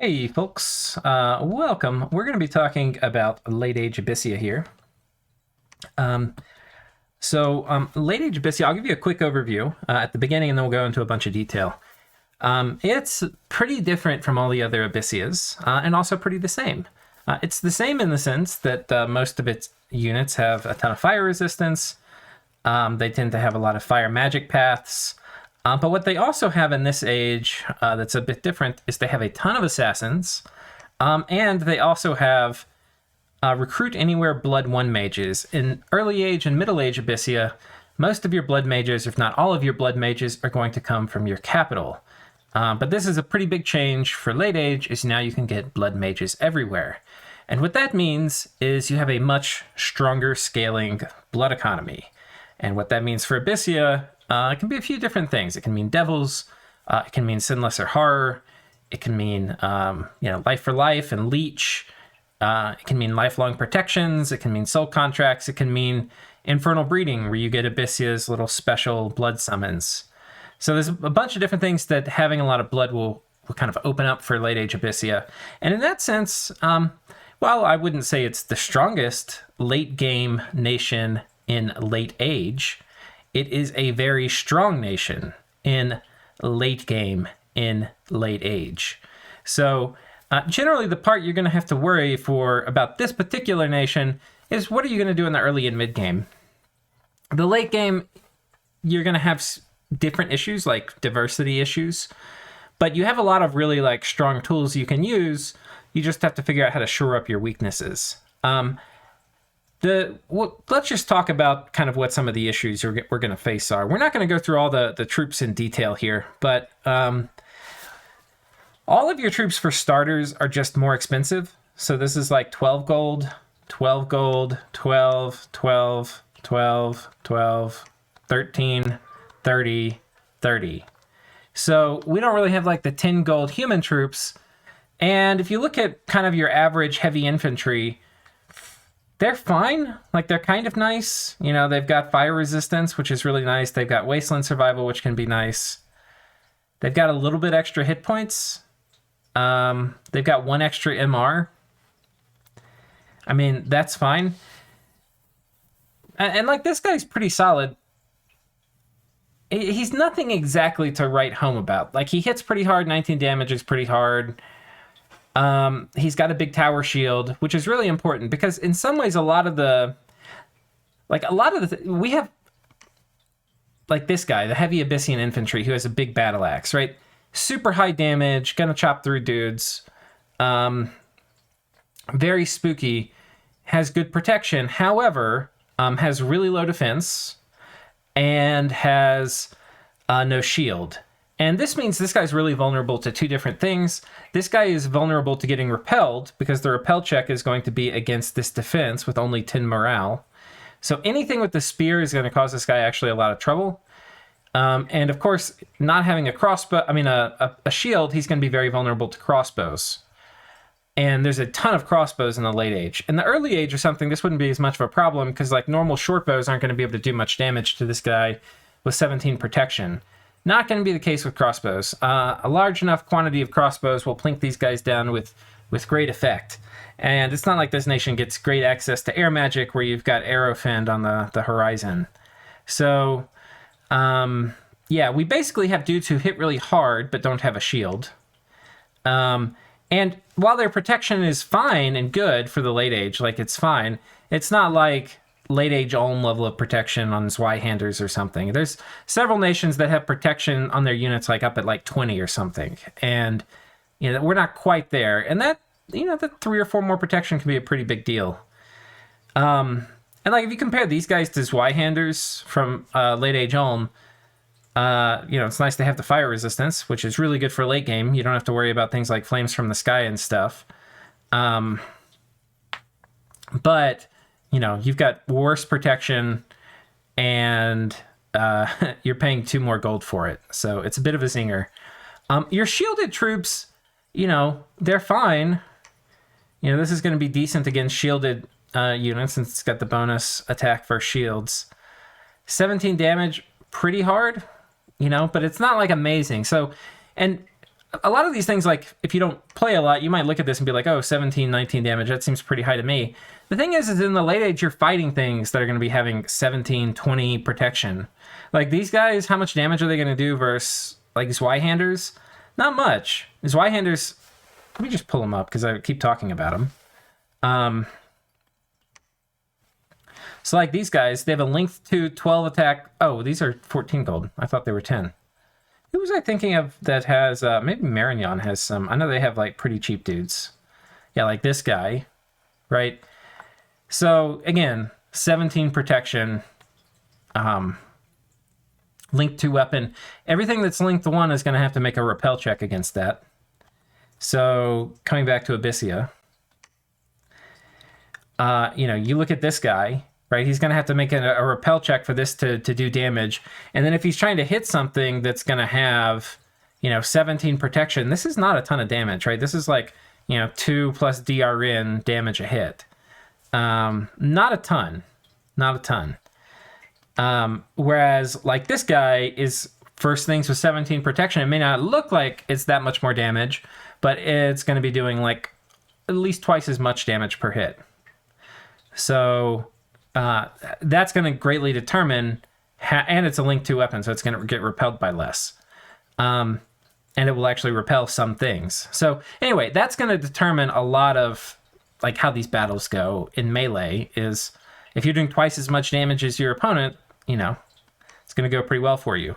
Hey folks, welcome. We're going to be talking about late age Abysia here. Late age Abysia, I'll give you a quick overview at the beginning and then we'll go into a bunch of detail. It's pretty different from all the other Abyssias and also pretty the same. It's the same in the sense that most of its units have a ton of fire resistance. They tend to have a lot of fire magic paths. But what they also have in this age that's a bit different is they have a ton of assassins, and they also have recruit anywhere blood 1 mages. In early age and middle age Abysia, most of your blood mages, if not all of your blood mages, are going to come from your capital. But this is a pretty big change for late age, is now you can get blood mages everywhere. And what that means is you have a much stronger scaling blood economy. And what that means for Abysia, it can be a few different things. It can mean devils, it can mean sin lesser horror, it can mean life for life and leech, it can mean lifelong protections, it can mean soul contracts, it can mean infernal breeding, where you get Abyssia's little special blood summons. So there's a bunch of different things that having a lot of blood will kind of open up for late age Abysia. And in that sense, while I wouldn't say it's the strongest late game nation in late age, it is a very strong nation in late game in late age. So generally the part you're going to have to worry for about this particular nation is what are you going to do in the early and mid game. The late game, you're going to have different issues like diversity issues, but you have a lot of really strong tools you can use. You just have to figure out how to shore up your weaknesses. Let's just talk about kind of what some of the issues we're going to face are. We're not going to go through all the troops in detail here, but all of your troops for starters are just more expensive. So this is like 12 gold, 12 gold, 12, 12, 12, 12, 13, 30, 30. So we don't really have like the 10 gold human troops. And if you look at kind of your average heavy infantry, they're fine. Like, they're kind of nice. You know, they've got fire resistance, which is really nice. They've got wasteland survival, which can be nice. They've got a little bit extra hit points. They've got 1 extra MR. I mean, that's fine. And like, this guy's pretty solid. He's nothing exactly to write home about. Like, he hits pretty hard. 19 damage is pretty hard. He's got a big tower shield, which is really important because in some ways we have like this guy, the heavy Abyssian infantry, who has a big battle axe, right? Super high damage, gonna chop through dudes. Very spooky, has good protection. However, has really low defense and has no shield. And this means this guy's really vulnerable to 2 different things. This guy is vulnerable to getting repelled because the repel check is going to be against this defense with only 10 morale. So anything with the spear is going to cause this guy actually a lot of trouble. And of course, not having a crossbow, a shield, he's going to be very vulnerable to crossbows. And there's a ton of crossbows in the late age. In the early age or something, this wouldn't be as much of a problem because like normal short bows aren't going to be able to do much damage to this guy with 17 protection. Not going to be the case with crossbows. A large enough quantity of crossbows will plink these guys down with great effect. And it's not like this nation gets great access to air magic where you've got arrow fend on the horizon. So, we basically have dudes who hit really hard but don't have a shield. And while their protection is fine and good for the late age, like it's fine, it's not like late age Ulm level of protection on Zweihanders or something. There's several nations that have protection on their units like up at like 20 or something. And we're not quite there. And that, that 3 or 4 more protection can be a pretty big deal. And like if you compare these guys to Zweihanders from late age Ulm, it's nice to have the fire resistance, which is really good for late game. You don't have to worry about things like flames from the sky and stuff. But you've got worse protection and you're paying 2 more gold for it. So it's a bit of a zinger. Your shielded troops, they're fine. This is going to be decent against shielded units since it's got the bonus attack for shields. 17 damage, pretty hard, but it's not like amazing. So, and a lot of these things, like, if you don't play a lot, you might look at this and be like, oh, 17, 19 damage, that seems pretty high to me. The thing is in the late age, you're fighting things that are going to be having 17, 20 protection. Like, these guys, how much damage are they going to do versus, like, Zweihanders? Not much. Zweihanders, let me just pull them up, because I keep talking about them. So, like, these guys, they have a length 2, 12 attack. Oh, these are 14 gold. I thought they were 10. Who was I thinking of that has, maybe Marignon has some. I know they have, like, pretty cheap dudes. Yeah, like this guy, right? So, again, 17 protection, linked 2 weapon. Everything that's linked 1 is going to have to make a repel check against that. So, coming back to Abysia, you know, you look at this guy, right? He's going to have to make a repel check for this to do damage. And then if he's trying to hit something that's going to have, you know, 17 protection, this is not a ton of damage, right? This is like, you know, 2 plus DRN damage a hit. Not a ton. Not a ton. Whereas, like, this guy is first things with 17 protection. It may not look like it's that much more damage, but it's going to be doing, like, at least twice as much damage per hit. So that's going to greatly determine, and it's a link 2 weapon, so it's going to get repelled by less. And it will actually repel some things. So anyway, that's going to determine a lot of, like, how these battles go in melee. Is if you're doing twice as much damage as your opponent, you know, it's going to go pretty well for you.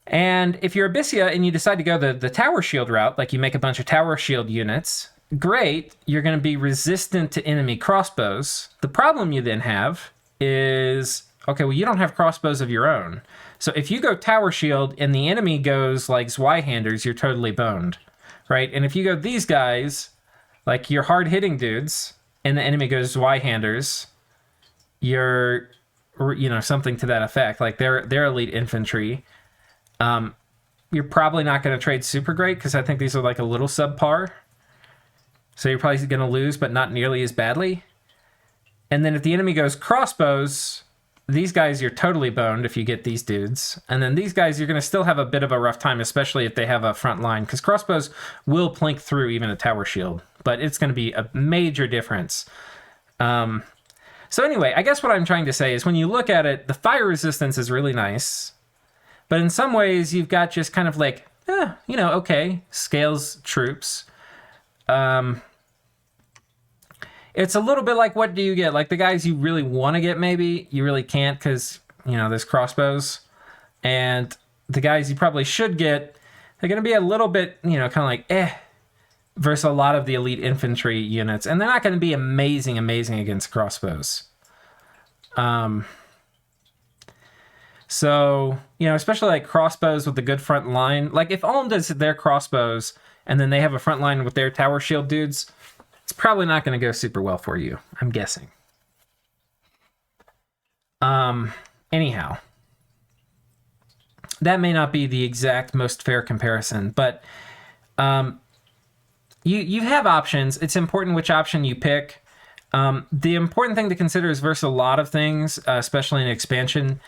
And if you're Abysia and you decide to go the tower shield route, like you make a bunch of tower shield units, great, you're going to be resistant to enemy crossbows. The problem you then have is, okay, well, you don't have crossbows of your own. So if you go tower shield and the enemy goes like Zweihanders, you're totally boned, right? And if you go these guys, like you're hard-hitting dudes, and the enemy goes Zweihanders, you're, you know, something to that effect. Like they're elite infantry. You're probably not going to trade super great, because I think these are like a little subpar. So you're probably going to lose, but not nearly as badly. And then if the enemy goes crossbows, these guys you're totally boned if you get these dudes. And then these guys you're going to still have a bit of a rough time, especially if they have a front line, because crossbows will plink through even a tower shield. But it's going to be a major difference. So anyway, I guess what I'm trying to say is when you look at it, the fire resistance is really nice. But in some ways, you've got just kind of like, you know, okay, scales troops. It's a little bit like, what do you get? Like the guys you really want to get, maybe you really can't because, you know, there's crossbows. And the guys you probably should get, they're going to be a little bit, you know, kind of like, versus a lot of the elite infantry units. And they're not going to be amazing against crossbows. So, you know, especially like crossbows with a good front line. Like if Ulm does their crossbows and then they have a front line with their tower shield dudes, it's probably not going to go super well for you, I'm guessing. Anyhow, that may not be the exact most fair comparison, but you have options. It's important which option you pick. The important thing to consider is versus a lot of things, especially in expansion.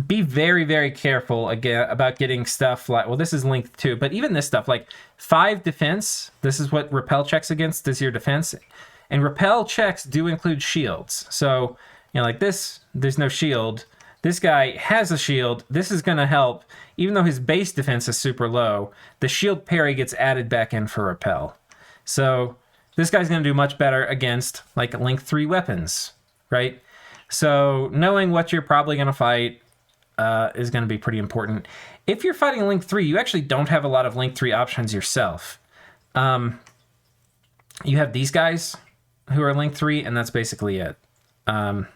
Be very, very careful again about getting stuff like, well, this is linked too, but even this stuff like 5 defense, this is what repel checks against, is your defense. And repel checks do include shields. So, you know, like this, there's no shield. This guy has a shield. This is going to help. Even though his base defense is super low, the shield parry gets added back in for repel. So this guy's going to do much better against like link 3 weapons, right? So knowing what you're probably going to fight is going to be pretty important. If you're fighting link 3, you actually don't have a lot of link 3 options yourself. You have these guys who are link 3, and that's basically it. And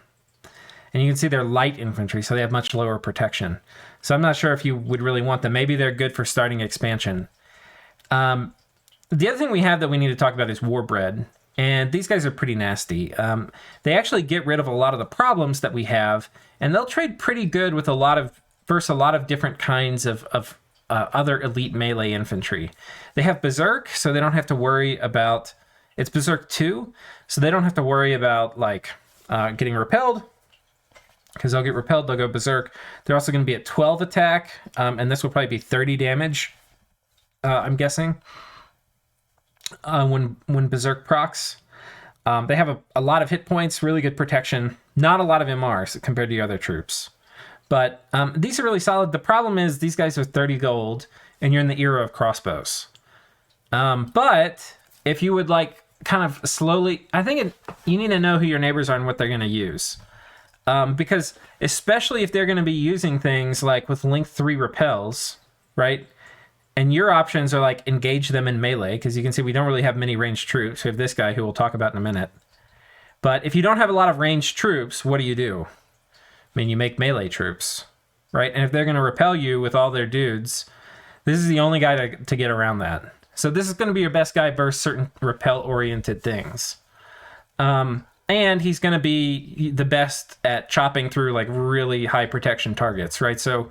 you can see they're light infantry, so they have much lower protection. So I'm not sure if you would really want them. Maybe they're good for starting expansion. The other thing we have that we need to talk about is Warbred. And these guys are pretty nasty. They actually get rid of a lot of the problems that we have, and they'll trade pretty good with a lot of different kinds of other elite melee infantry. They have Berserk, so they don't have to worry about, it's Berserk 2, so they don't have to worry about like getting repelled, because they'll get repelled, they'll go Berserk. They're also going to be at 12 attack, and this will probably be 30 damage. I'm guessing, when Berserk procs. They have a lot of hit points, really good protection, not a lot of MRs compared to the other troops. But these are really solid. The problem is these guys are 30 gold, and you're in the era of crossbows. But if you would like kind of slowly, I think you need to know who your neighbors are and what they're going to use. Because especially if they're going to be using things like with length 3 repels, right? And your options are like engage them in melee, because you can see we don't really have many ranged troops. We have this guy who we'll talk about in a minute. But if you don't have a lot of ranged troops, what do? I mean, you make melee troops, right? And if they're going to repel you with all their dudes, this is the only guy to get around that. So this is going to be your best guy versus certain repel-oriented things. And he's going to be the best at chopping through like really high protection targets, right? So,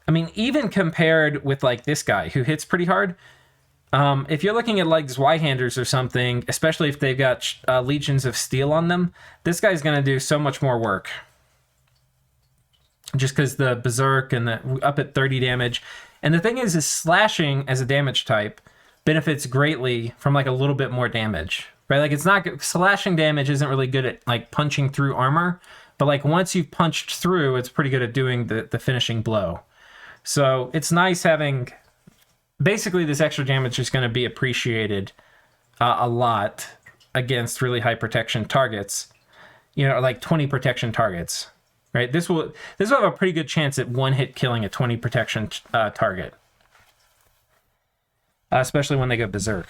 I mean, even compared with like this guy who hits pretty hard, if you're looking at like Zweihanders or something, especially if they've got legions of steel on them, this guy's going to do so much more work. Just because the Berserk and the up at 30 damage. And the thing is slashing as a damage type benefits greatly from like a little bit more damage, right? Like it's not good. Slashing damage isn't really good at like punching through armor, but like once you've punched through, it's pretty good at doing the finishing blow. So it's nice having, basically this extra damage is going to be appreciated a lot against really high protection targets, like 20 protection targets. Right, this will have a pretty good chance at one hit killing a 20 protection target, especially when they go berserk.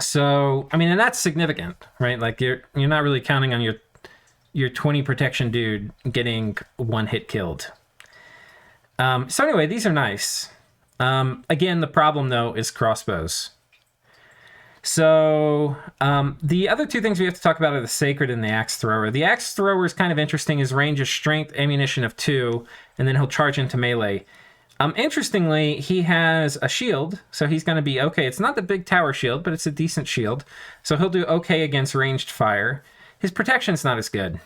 So, I mean, and that's significant, right? Like you're not really counting on your 20 protection dude getting one hit killed. So anyway, these are nice. Again, the problem though is crossbows. So the other two things we have to talk about are the Sacred and the Axe Thrower. The Axe Thrower is kind of interesting. His range is strength, ammunition of 2, and then he'll charge into melee. Interestingly, he has a shield, so he's going to be okay. It's not the big tower shield, but it's a decent shield. So he'll do okay against ranged fire. His protection's not as good.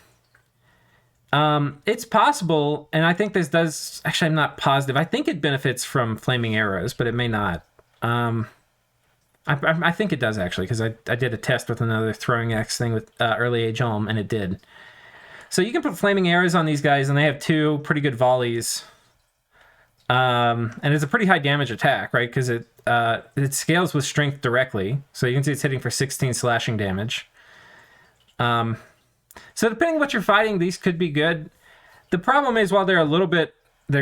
It's possible, and I think this does... Actually, I'm not positive. I think it benefits from flaming arrows, but it may not. I think it does, actually, because I did a test with another throwing axe thing with early age Ulm, and it did. So you can put flaming arrows on these guys, and they have 2 pretty good volleys. And it's a pretty high damage attack, right? Because it scales with strength directly. So you can see it's hitting for 16 slashing damage. So depending on what you're fighting, these could be good. The problem is, while they're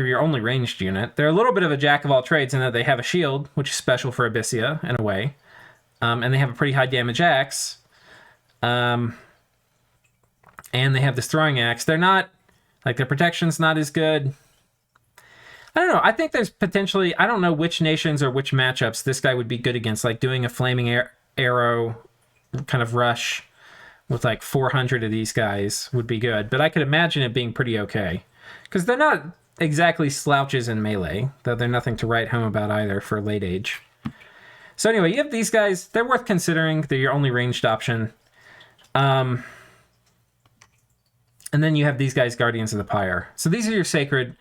your only ranged unit, they're a little bit of a jack of all trades in that they have a shield, which is special for Abysia in a way. And they have a pretty high damage axe. And they have this throwing axe. They're not, like, their protection's not as good. I don't know. I think there's potentially, I don't know which nations or which matchups this guy would be good against, like doing a flaming arrow kind of rush with like 400 of these guys would be good. But I could imagine it being pretty okay. Because they're not exactly slouches in melee, though they're nothing to write home about either for late age. So anyway, you have these guys. They're worth considering. They're your only ranged option. And then you have these guys, Guardians of the Pyre. So these are your Sacred.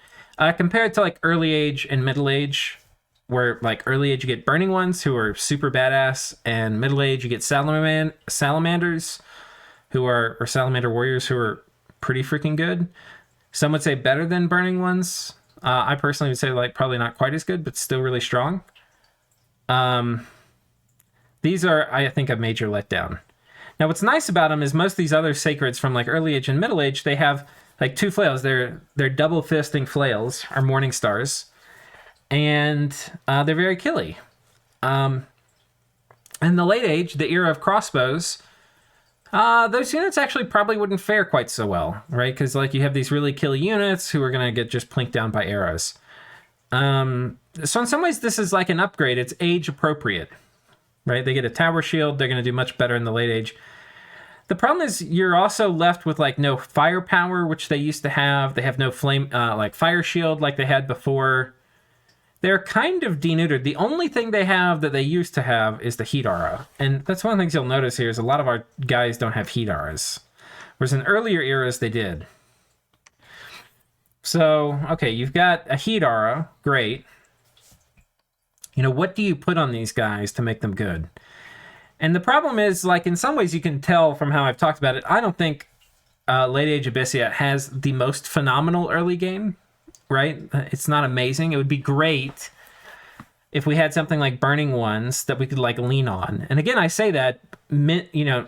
Compared to like early age and middle age, where like early age you get Burning Ones who are super badass, and middle age you get Salamanders or Salamander Warriors who are pretty freaking good. Some would say better than Burning Ones. I personally would say like probably not quite as good, but still really strong. These are, I think, a major letdown. Now, what's nice about them is most of these other Sacreds from like early age and middle age, they have like 2 flails. They're double fisting flails, or Morning Stars, and they're very killy. In the late age, the era of crossbows, those units actually probably wouldn't fare quite so well, right? Because like you have these really killy units who are going to get just plinked down by arrows. So in some ways, this is like an upgrade. It's age appropriate, right? They get a tower shield. They're going to do much better in the late age. The problem is you're also left with like no firepower, which they used to have. They have no flame, like fire shield like they had before. They're kind of denuded. The only thing they have that they used to have is the heat aura. And that's one of the things you'll notice here is a lot of our guys don't have heat auras. Whereas in earlier eras, they did. So, okay, you've got a heat aura. Great. What do you put on these guys to make them good? And the problem is, like, in some ways you can tell from how I've talked about it, I don't think Late Age Abysia has the most phenomenal early game, right? It's not amazing. It would be great if we had something like Burning Ones that we could, like, lean on. And again, I say that,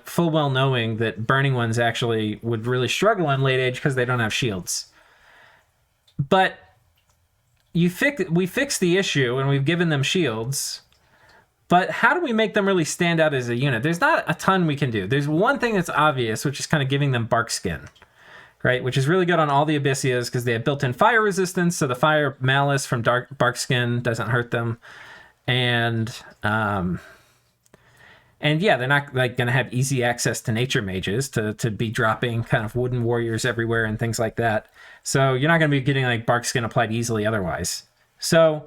full well knowing that Burning Ones actually would really struggle on Late Age because they don't have shields. But we fixed the issue and we've given them shields. But how do we make them really stand out as a unit? There's not a ton we can do. There's one thing that's obvious, which is kind of giving them bark skin, right? Which is really good on all the Abyssias because they have built-in fire resistance, so the fire malice from bark skin doesn't hurt them. And yeah, they're not like going to have easy access to nature mages to be dropping kind of wooden warriors everywhere and things like that. So you're not going to be getting like bark skin applied easily otherwise. So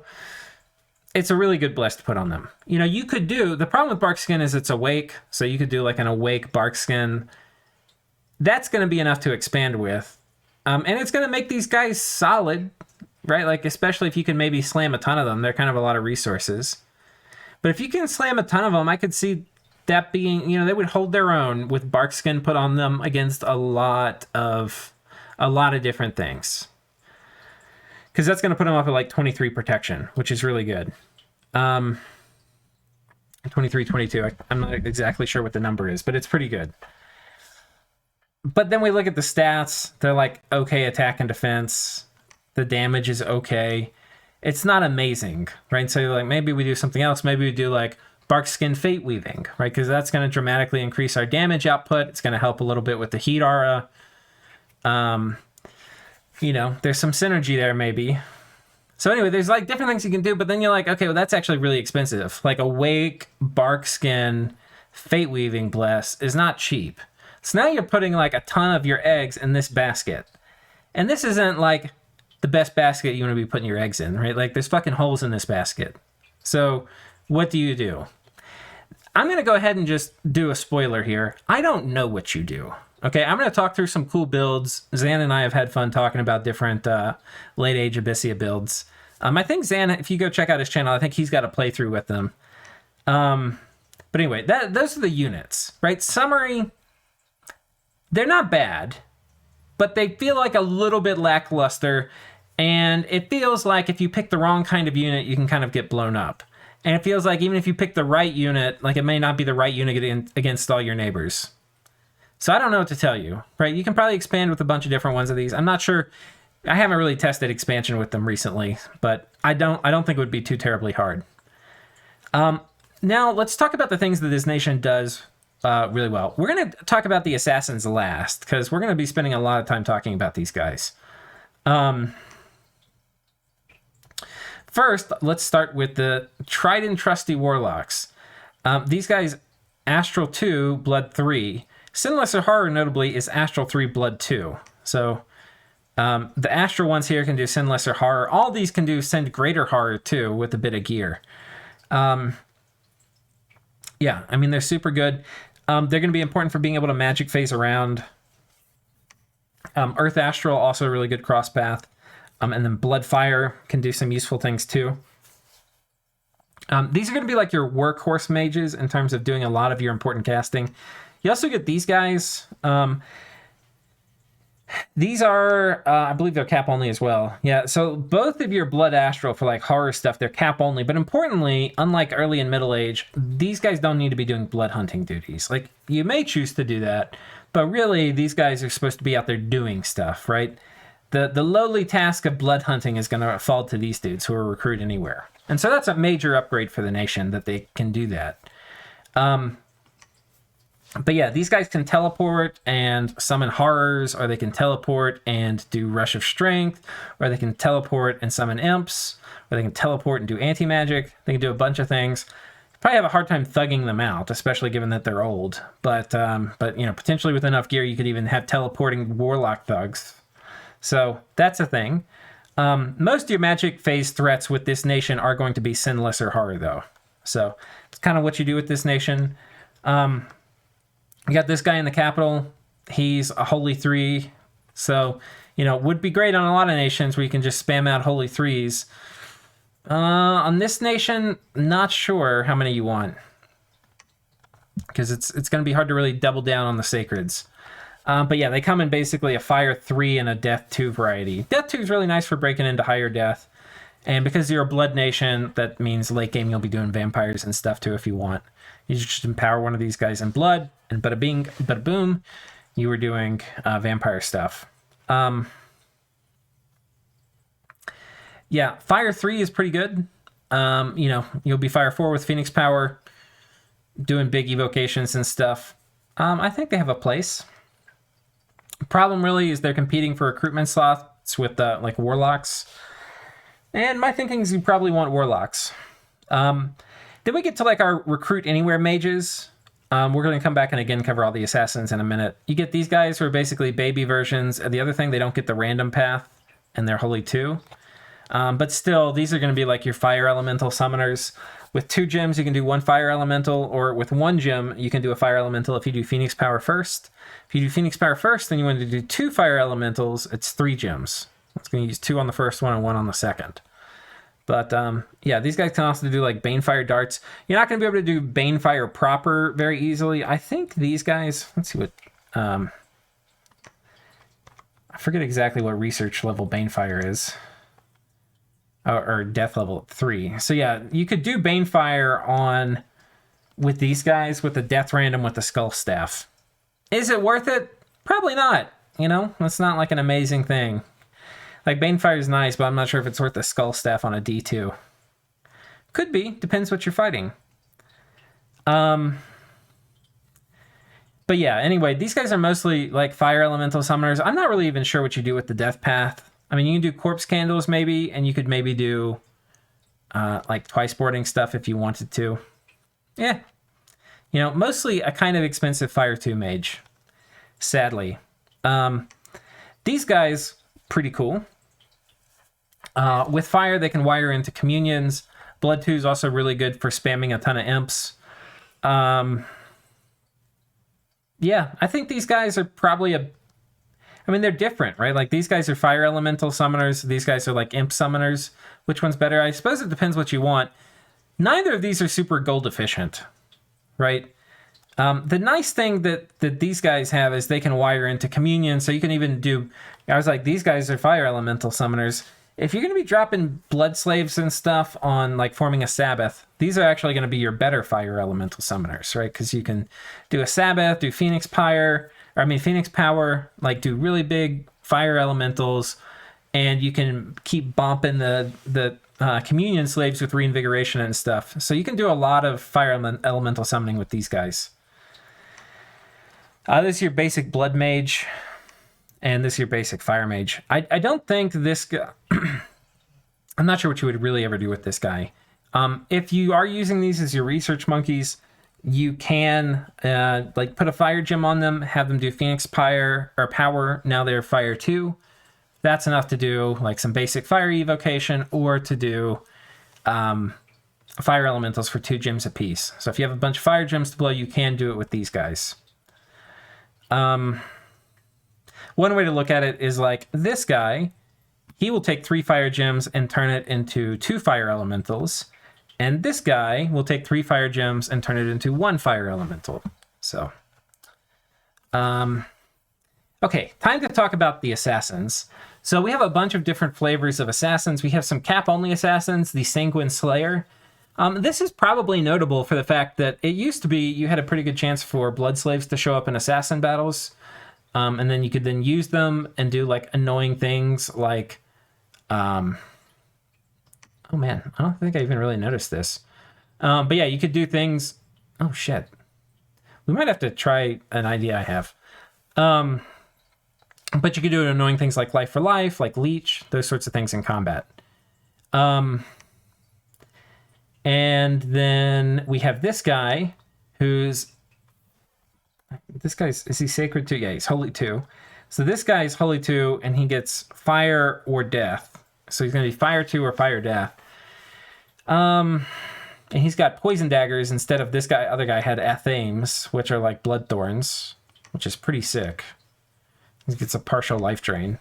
it's a really good bless to put on them. You could do, the problem with bark skin is it's awake, so you could do like an awake bark skin. That's going to be enough to expand with. And it's going to make these guys solid, right? Like, especially if you can maybe slam a ton of them. They're kind of a lot of resources. But if you can slam a ton of them, I could see that being, they would hold their own with bark skin put on them against a lot of different things. Because that's going to put them up at like 23 protection, which is really good. 23, 22. I'm not exactly sure what the number is, but it's pretty good. But then we look at the stats. They're like okay attack and defense. The damage is okay. It's not amazing, right? So like maybe we do something else. Maybe we do like bark skin fate weaving, right? Because that's going to dramatically increase our damage output. It's going to help a little bit with the heat aura. There's some synergy there maybe. So anyway, there's like different things you can do, but then you're like, okay, well, that's actually really expensive. Like awake, bark skin, fate weaving bless is not cheap. So now you're putting like a ton of your eggs in this basket. And this isn't like the best basket you want to be putting your eggs in, right? Like there's fucking holes in this basket. So what do you do? I'm going to go ahead and just do a spoiler here. I don't know what you do. Okay, I'm going to talk through some cool builds. Zan and I have had fun talking about different late age Abysia builds. I think Zan, if you go check out his channel, I think he's got a playthrough with them. But anyway, those are the units, right? Summary, they're not bad, but they feel like a little bit lackluster. And it feels like if you pick the wrong kind of unit, you can kind of get blown up. And it feels like even if you pick the right unit, like it may not be the right unit against all your neighbors. So I don't know what to tell you, right? You can probably expand with a bunch of different ones of these. I'm not sure. I haven't really tested expansion with them recently, but I don't think it would be too terribly hard. Now let's talk about the things that this nation does really well. We're going to talk about the assassins last because we're going to be spending a lot of time talking about these guys. First, let's start with the tried and trusty warlocks. These guys, Astral 2, Blood 3. Sin Lesser Horror, notably, is Astral 3, Blood 2. So the Astral ones here can do Sin Lesser Horror. All these can do Send Greater Horror, too, with a bit of gear. Yeah, I mean, they're super good. They're going to be important for being able to magic phase around. Earth Astral, also a really good cross path. And then Blood Fire can do some useful things, too. These are going to be like your workhorse mages in terms of doing a lot of your important casting. You also get these guys. These are, I believe they're cap only as well. Yeah, so both of your Blood Astral for like horror stuff, they're cap only. But importantly, unlike early and middle age, these guys don't need to be doing blood hunting duties. Like, you may choose to do that, but really these guys are supposed to be out there doing stuff, right? The lowly task of blood hunting is going to fall to these dudes who are recruit anywhere. And so that's a major upgrade for the nation that they can do that. But yeah, these guys can teleport and summon horrors, or they can teleport and do Rush of Strength, or they can teleport and summon imps, or they can teleport and do anti-magic. They can do a bunch of things. Probably have a hard time thugging them out, especially given that they're old. But potentially with enough gear, you could even have teleporting warlock thugs. So that's a thing. Most of your magic phase threats with this nation are going to be Sin Lesser Horror, though. So it's kind of what you do with this nation. You got this guy in the capital. He's a Holy 3. So, would be great on a lot of nations where you can just spam out Holy 3s. On this nation, not sure how many you want, because it's going to be hard to really double down on the sacreds. But yeah, they come in basically a Fire 3 and a Death 2 variety. Death 2 is really nice for breaking into higher death. And because you're a Blood Nation, that means late game you'll be doing vampires and stuff too if you want. You just empower one of these guys in Blood, and bada bing, bada boom, you were doing vampire stuff. Yeah, Fire 3 is pretty good. You know, you'll be Fire 4 with Phoenix Power, doing big evocations and stuff. I think they have a place. Problem really is they're competing for recruitment slots with like Warlocks. And my thinking is you probably want Warlocks. Then we get to like our Recruit Anywhere mages. We're going to come back and again cover all the assassins in a minute. You get these guys who are basically baby versions. And the other thing, they don't get the random path, and they're Holy 2. But still, these are going to be like your Fire Elemental summoners. With 2 gems, you can do 1 Fire Elemental, or with 1 gem, you can do a Fire Elemental if you do Phoenix Power first. If you do Phoenix Power first, then you want to do 2 Fire Elementals, it's 3 gems. It's going to use 2 on the first one and 1 on the second. But yeah, these guys can also do like Banefire darts. You're not going to be able to do Banefire proper very easily. I think these guys, let's see what, I forget exactly what research level Banefire is. Or death level 3. So yeah, you could do Banefire on with these guys with the death random with the Skull Staff. Is it worth it? Probably not. You know, that's not like an amazing thing. Like Banefire is nice, but I'm not sure if it's worth the Skull Staff on a D2. Could be, depends what you're fighting. But yeah, anyway, these guys are mostly like Fire Elemental summoners. I'm not really even sure what you do with the Death Path. I mean, you can do Corpse Candles maybe, and you could maybe do like twice boarding stuff if you wanted to. Yeah. You know, mostly a kind of expensive Fire 2 mage, sadly. These guys, pretty cool. With Fire, they can wire into Communions. Blood 2 is also really good for spamming a ton of imps. Yeah, I think these guys are probably I mean, they're different, right? Like, these guys are Fire Elemental summoners. These guys are, like, Imp summoners. Which one's better? I suppose it depends what you want. Neither of these are super gold efficient, right? The nice thing that these guys have is they can wire into Communion, so you can even do... I was like, these guys are Fire Elemental summoners. If you're going to be dropping Blood Slaves and stuff on, like, forming a Sabbath, these are actually going to be your better Fire Elemental summoners, right? Because you can do a Sabbath, do Phoenix Power, like do really big Fire Elementals, and you can keep bumping the Communion Slaves with Reinvigoration and stuff. So you can do a lot of Fire Elemental summoning with these guys. This is your basic Blood Mage, and this is your basic Fire Mage. I don't think this guy... I'm not sure what you would really ever do with this guy. If you are using these as your research monkeys, you can like put a Fire Gem on them, have them do Phoenix Power, now they're Fire 2. That's enough to do like some basic Fire Evocation, or to do Fire Elementals for 2 gems apiece. So if you have a bunch of Fire Gems to blow, you can do it with these guys. One way to look at it is like this guy, he will take 3 Fire Gems and turn it into 2 Fire Elementals. And this guy will take 3 Fire Gems and turn it into 1 Fire Elemental. So, okay, time to talk about the Assassins. So we have a bunch of different flavors of Assassins. We have some cap-only Assassins, the Sanguine Slayer. This is probably notable for the fact that it used to be you had a pretty good chance for Blood Slaves to show up in Assassin battles. And then you could then use them and do like annoying things like... oh man, I don't think I even really noticed this. But yeah, you could do things... Oh shit. We might have to try an idea I have. But you could do annoying things like Life for Life, like Leech, those sorts of things in combat. And then we have this guy who's... Is he Sacred 2? Yeah, he's Holy 2. So this guy is Holy 2, and he gets Fire or Death. So he's going to be Fire 2 or Fire Death. And he's got Poison Daggers instead of this guy. Other guy had Athames, which are like Blood Thorns, which is pretty sick. He gets a partial life drain.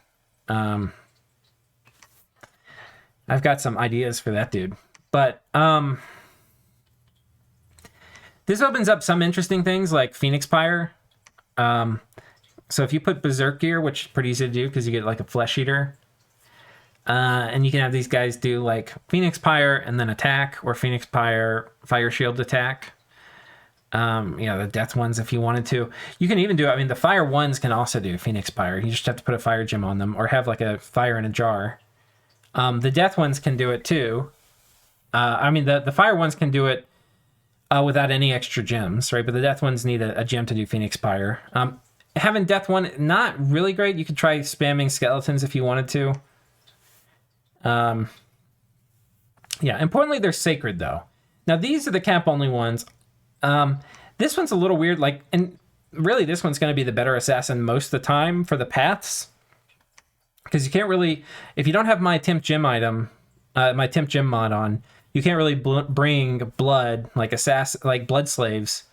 I've got some ideas for that dude. But this opens up some interesting things like Phoenix Pyre. So if you put Berserk Gear, which is pretty easy to do because you get like a Flesh Eater, and you can have these guys do like Phoenix Pyre and then attack, or Phoenix Pyre Fire Shield attack. The Death ones if you wanted to. You can even do, I mean, the Fire ones can also do Phoenix Pyre. You just have to put a Fire Gem on them or have like a Fire in a jar. The Death ones can do it too. The Fire ones can do it without any extra gems, right? But the Death ones need a gem to do Phoenix Pyre. Having Death one, not really great. You could try spamming Skeletons if you wanted to. Importantly, they're sacred though. Now these are the cap only ones. This one's a little weird, and really this one's going to be the better assassin most of the time for the paths. Because you can't really, if you don't have my Temp Gem item, my Temp Gem mod on, you can't really bring blood, like blood slaves,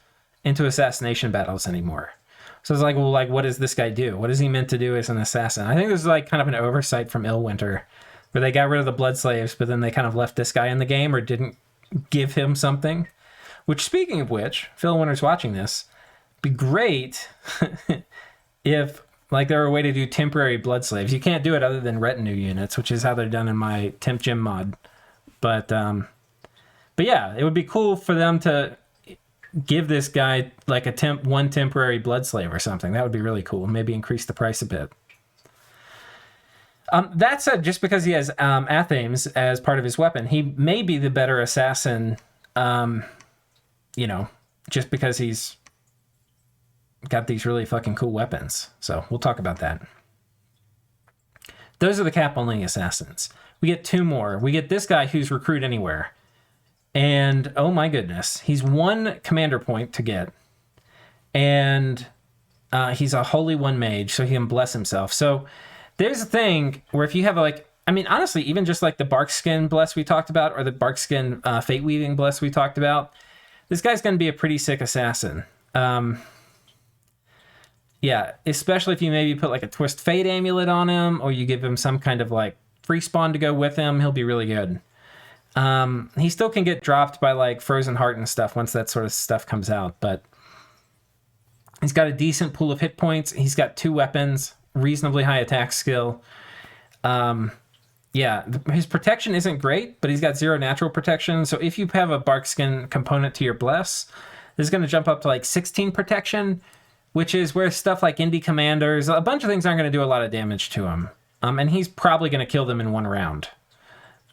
into assassination battles anymore. So it's like, well, like, what does this guy do? What is he meant to do as an assassin? I think this is like kind of an oversight from Illwinter, where they got rid of the blood slaves, but then they kind of left this guy in the game or didn't give him something. Which, speaking of which, if Illwinter's watching this, it'd be great if like there were a way to do temporary blood slaves. You can't do it other than retinue units, which is how they're done in my Temp Gem mod. But yeah, it would be cool for them to give this guy like one temporary blood slave or something. That would be really cool. Maybe increase the price a bit. That said, just because he has Athames as part of his weapon, he may be the better assassin, just because he's got these really fucking cool weapons. So we'll talk about that. Those are the cap-only assassins. We get two more. We get this guy who's Recruit Anywhere. And, oh my goodness, he's 1 commander point to get. And he's a Holy One Mage, so he can bless himself. So there's a thing where if you have honestly, even just like the Barkskin Bless we talked about, or the Barkskin Fate Weaving Bless we talked about, this guy's going to be a pretty sick assassin. Especially if you maybe put like a Twist Fate Amulet on him, or you give him some kind of like free spawn to go with him, he'll be really good. He still can get dropped by like Frozen Heart and stuff once that sort of stuff comes out, but he's got a decent pool of hit points. He's got 2 weapons, reasonably high attack skill. His protection isn't great, but he's got 0 natural protection. So if you have a Barkskin component to your Bless, this is going to jump up to like 16 protection, which is where stuff like Indie Commanders, a bunch of things aren't going to do a lot of damage to him. And he's probably going to kill them in 1 round.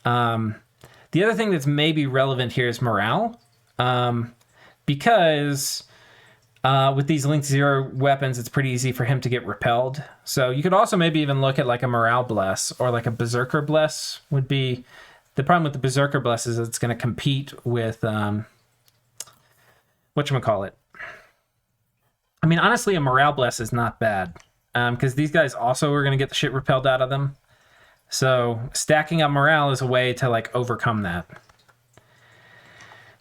The other thing that's maybe relevant here is morale, because with these Link 0 weapons, it's pretty easy for him to get repelled. So you could also maybe even look at like a Morale Bless, or like a Berserker Bless would be... The problem with the Berserker Bless is it's going to compete with, whatchamacallit. I mean, honestly, a Morale Bless is not bad, because these guys also are going to get the shit repelled out of them. So stacking up morale is a way to like overcome that.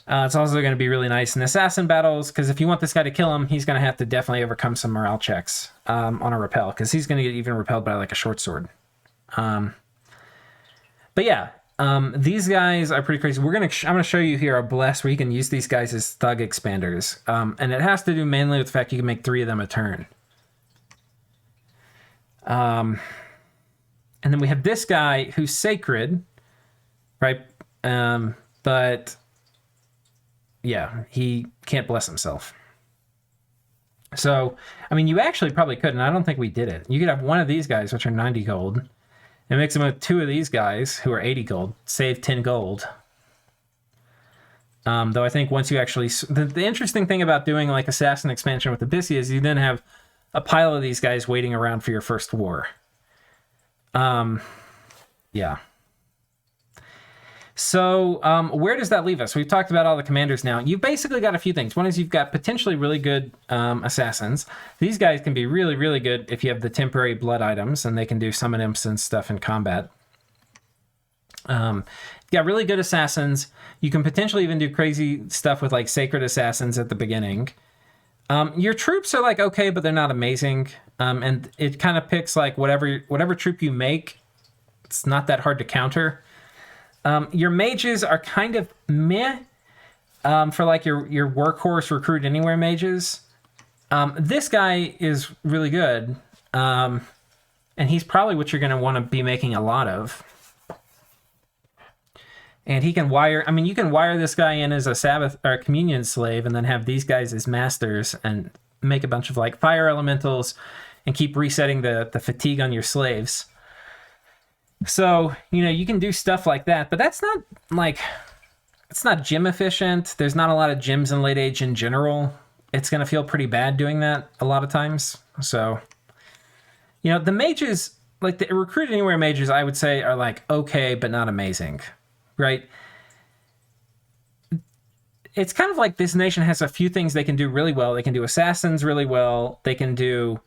It's also going to be really nice in assassin battles, because if you want this guy to kill him, he's going to have to definitely overcome some morale checks on a repel, because he's going to get even repelled by like a short sword. These guys are pretty crazy. I'm going to show you here a bless where you can use these guys as thug expanders, and it has to do mainly with the fact you can make 3 of them a turn. And then we have this guy who's sacred, right? But yeah, he can't bless himself. So, I mean, you actually probably could, and I don't think we did it. You could have one of these guys, which are 90 gold, and mix them with 2 of these guys, who are 80 gold, save 10 gold. Though I think once you actually... The interesting thing about doing like Assassin expansion with Abysia is you then have a pile of these guys waiting around for your first war. So where does that leave us? We've talked about all the commanders now. You've basically got a few things. One is you've got potentially really good assassins. These guys can be really, really good if you have the temporary blood items, and they can do summon imps and stuff in combat. You've got really good assassins. You can potentially even do crazy stuff with like sacred assassins at the beginning. Your troops are like okay, but they're not amazing. And it kind of picks like whatever troop you make. It's not that hard to counter. Your mages are kind of meh for like your workhorse recruit anywhere mages. This guy is really good, and he's probably what you're going to want to be making a lot of. And he can wire, I mean, you can wire this guy in as a Sabbath or a communion slave and then have these guys as masters and make a bunch of like fire elementals and keep resetting the fatigue on your slaves. So, you know, you can do stuff like that, but that's not like, it's not gym efficient. There's not a lot of gyms in late age in general. It's going to feel pretty bad doing that a lot of times. So, you know, the mages, like the recruit anywhere mages, I would say are like okay, but not amazing. Right? It's kind of like this nation has a few things they can do really well. They can do assassins really well. They can do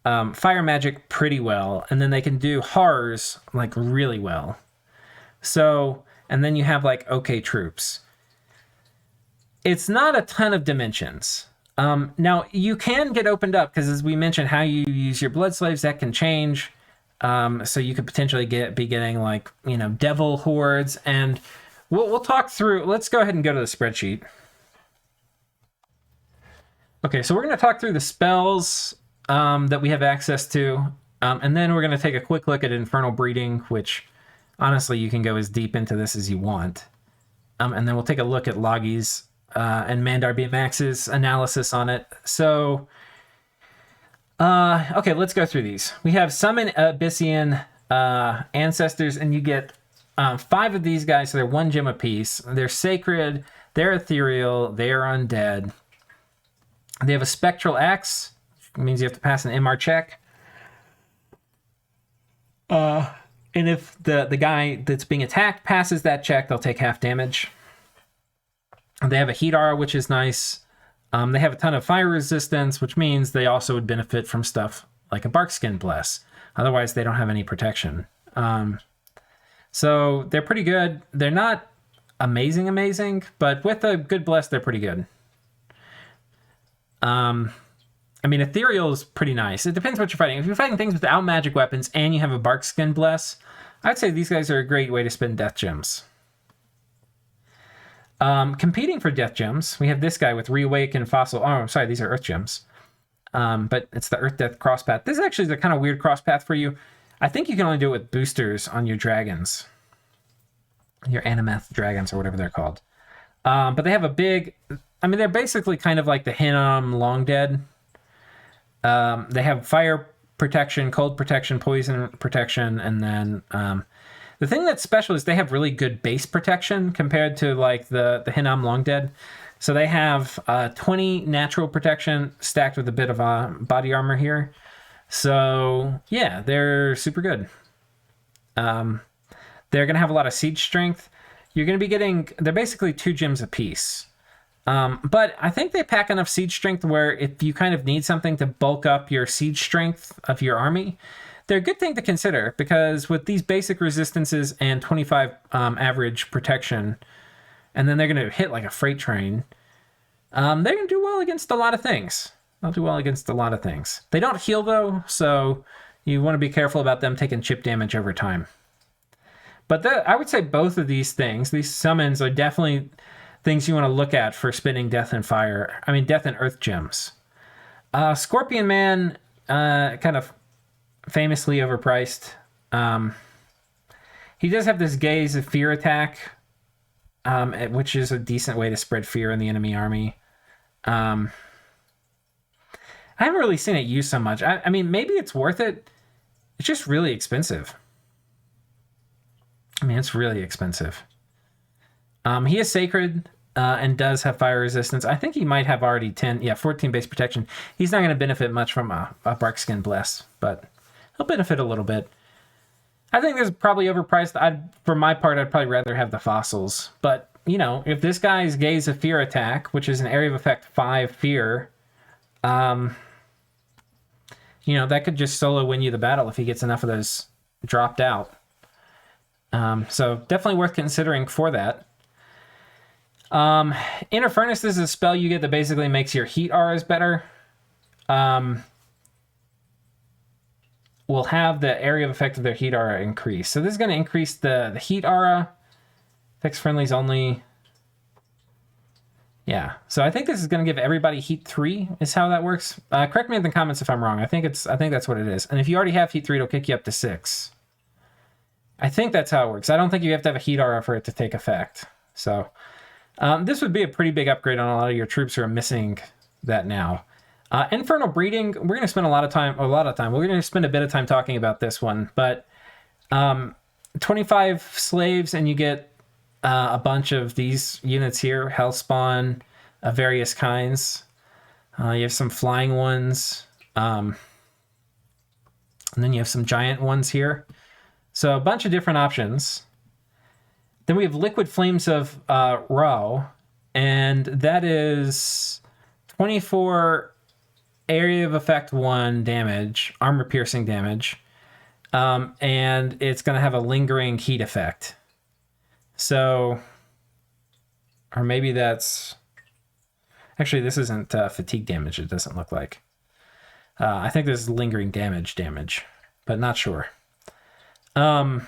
fire magic pretty well. And then they can do horrors like really well. So, and then you have like okay troops. It's not a ton of dimensions. Now, you can get opened up because as we mentioned, how you use your blood slaves, that can change. So you could potentially be getting like, you know, devil hordes, and we'll talk through. Let's go ahead and go to the spreadsheet. Okay, so we're going to talk through the spells that we have access to, and then we're going to take a quick look at Infernal Breeding, which honestly you can go as deep into this as you want. And then we'll take a look at Logi's and Mandar BMX's analysis on it. So okay, let's go through these. We have Summon Abyssian Ancestors, and you get 5 of these guys, so they're 1 gem apiece. They're sacred, they're ethereal, they are undead. They have a Spectral Axe, which means you have to pass an MR check. And if the guy that's being attacked passes that check, they'll take half damage. They have a Heat Aura, which is nice. They have a ton of fire resistance, which means they also would benefit from stuff like a Barkskin Bless. Otherwise, they don't have any protection. So they're pretty good. They're not amazing, but with a good Bless, they're pretty good. I mean, Ethereal is pretty nice. It depends what you're fighting. If you're fighting things without magic weapons and you have a Barkskin Bless, I'd say these guys are a great way to spend death gems. Competing for death gems, we have this guy with Reawake and Fossil. Oh, I'm sorry, these are Earth gems. But it's the Earth Death crosspath. This is actually the kind of weird crosspath for you. I think you can only do it with boosters on your dragons. Your Animath dragons, or whatever they're called. But they have a big... I mean, they're basically kind of like the Hinnom Long Dead. They have fire protection, cold protection, poison protection, and then... the thing that's special is they have really good base protection compared to like the Hinnom Long Dead. So they have 20 natural protection stacked with a bit of body armor here. So yeah, they're super good. They're going to have a lot of siege strength. You're going to be getting, they're basically 2 gems apiece. But I think they pack enough siege strength where if you kind of need something to bulk up your siege strength of your army, they're a good thing to consider, because with these basic resistances and 25 average protection, and then they're going to hit like a freight train, they're going to do well against a lot of things. They'll do well against a lot of things. They don't heal, though, so you want to be careful about them taking chip damage over time. But I would say both of these things, these summons, are definitely things you want to look at for spinning Death and Fire. I mean, Death and Earth gems. Scorpion Man, kind of famously overpriced. He does have this Gaze of Fear attack, which is a decent way to spread fear in the enemy army. I haven't really seen it used so much. I mean, maybe it's worth it. It's just really expensive. I mean, it's really expensive. He is sacred and does have fire resistance. I think he might have already 14 base protection. He's not going to benefit much from a Barkskin Bless, but he'll benefit a little bit. I think this is probably overpriced. For my part, I'd probably rather have the fossils. But, you know, if this guy's Gaze of Fear attack, which is an area of effect 5 fear, you know, that could just solo win you the battle if he gets enough of those dropped out. So definitely worth considering for that. Inner Furnace is a spell you get that basically makes your heat auras better. Will have the area of effect of their heat aura increase. So this is going to increase the heat aura Fix friendlies only. Yeah, so I think this is going to give everybody heat 3 is how that works. Correct me in the comments if I'm wrong. I think that's what it is. And if you already have heat 3, it'll kick you up to 6. I think that's how it works. I don't think you have to have a heat aura for it to take effect. So this would be a pretty big upgrade on a lot of your troops who are missing that now. Infernal breeding, we're going to spend a lot of time. We're going to spend a bit of time talking about this one, but 25 slaves and you get a bunch of these units here, Hellspawn, various kinds. You have some flying ones. And then you have some giant ones here. So a bunch of different options. Then we have Liquid Flames of Ra, and that is 24 area of effect 1 damage, armor piercing damage. And it's going to have a lingering heat effect. So, or maybe that's, actually this isn't fatigue damage, it doesn't look like. I think this is lingering damage, but not sure. Yeah,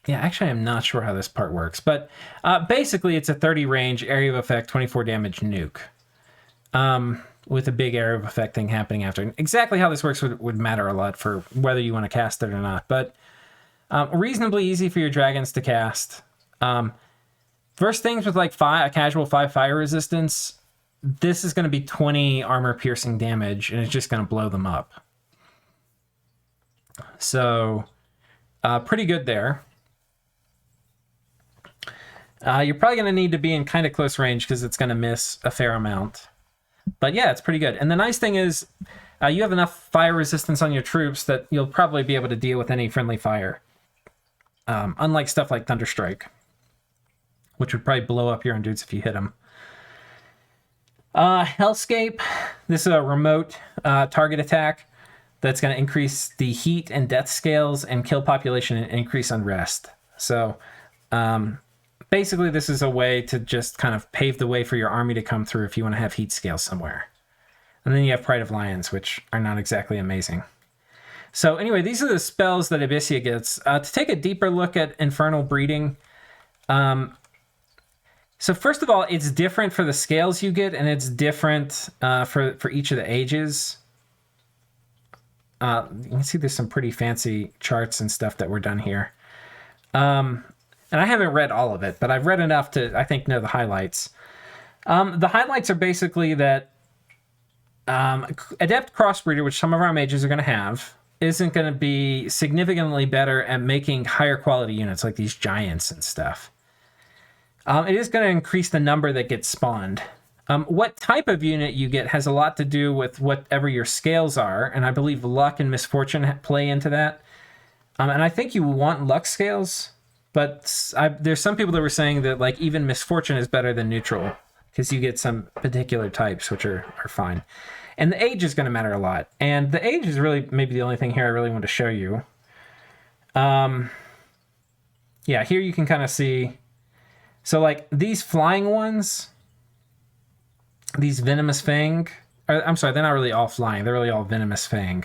actually I'm not sure how this part works, but basically it's a 30 range, area of effect, 24 damage nuke. With a big area of effect thing happening after. Exactly how this works would matter a lot for whether you want to cast it or not, but reasonably easy for your dragons to cast. First things with like a casual 5 fire resistance, this is going to be 20 armor piercing damage, and it's just going to blow them up. So, pretty good there. You're probably going to need to be in kind of close range because it's going to miss a fair amount. But yeah, it's pretty good. And the nice thing is, you have enough fire resistance on your troops that you'll probably be able to deal with any friendly fire. Unlike stuff like Thunderstrike, which would probably blow up your own dudes if you hit them. Hellscape, this is a remote target attack that's going to increase the heat and death scales and kill population and increase unrest. So basically this is a way to just kind of pave the way for your army to come through if you want to have heat scales somewhere. And then you have Pride of Lions, which are not exactly amazing. So anyway, these are the spells that Abysia gets. To take a deeper look at Infernal breeding, so first of all, it's different for the scales you get, and it's different for each of the ages. You can see there's some pretty fancy charts and stuff that were done here. And I haven't read all of it, but I've read enough to, I think, know the highlights. The highlights are basically that Adept Crossbreeder, which some of our mages are going to have, isn't going to be significantly better at making higher quality units like these giants and stuff. It is going to increase the number that gets spawned. What type of unit you get has a lot to do with whatever your scales are, and I believe luck and misfortune play into that. And I think you want luck scales, but there's some people that were saying that like even misfortune is better than neutral because you get some particular types which are fine. And the age is going to matter a lot. And the age is really maybe the only thing here I really want to show you. Yeah, here you can kind of see. So like these flying ones, these Venomous Fang, I'm sorry, they're not really all flying. They're really all Venomous Fang.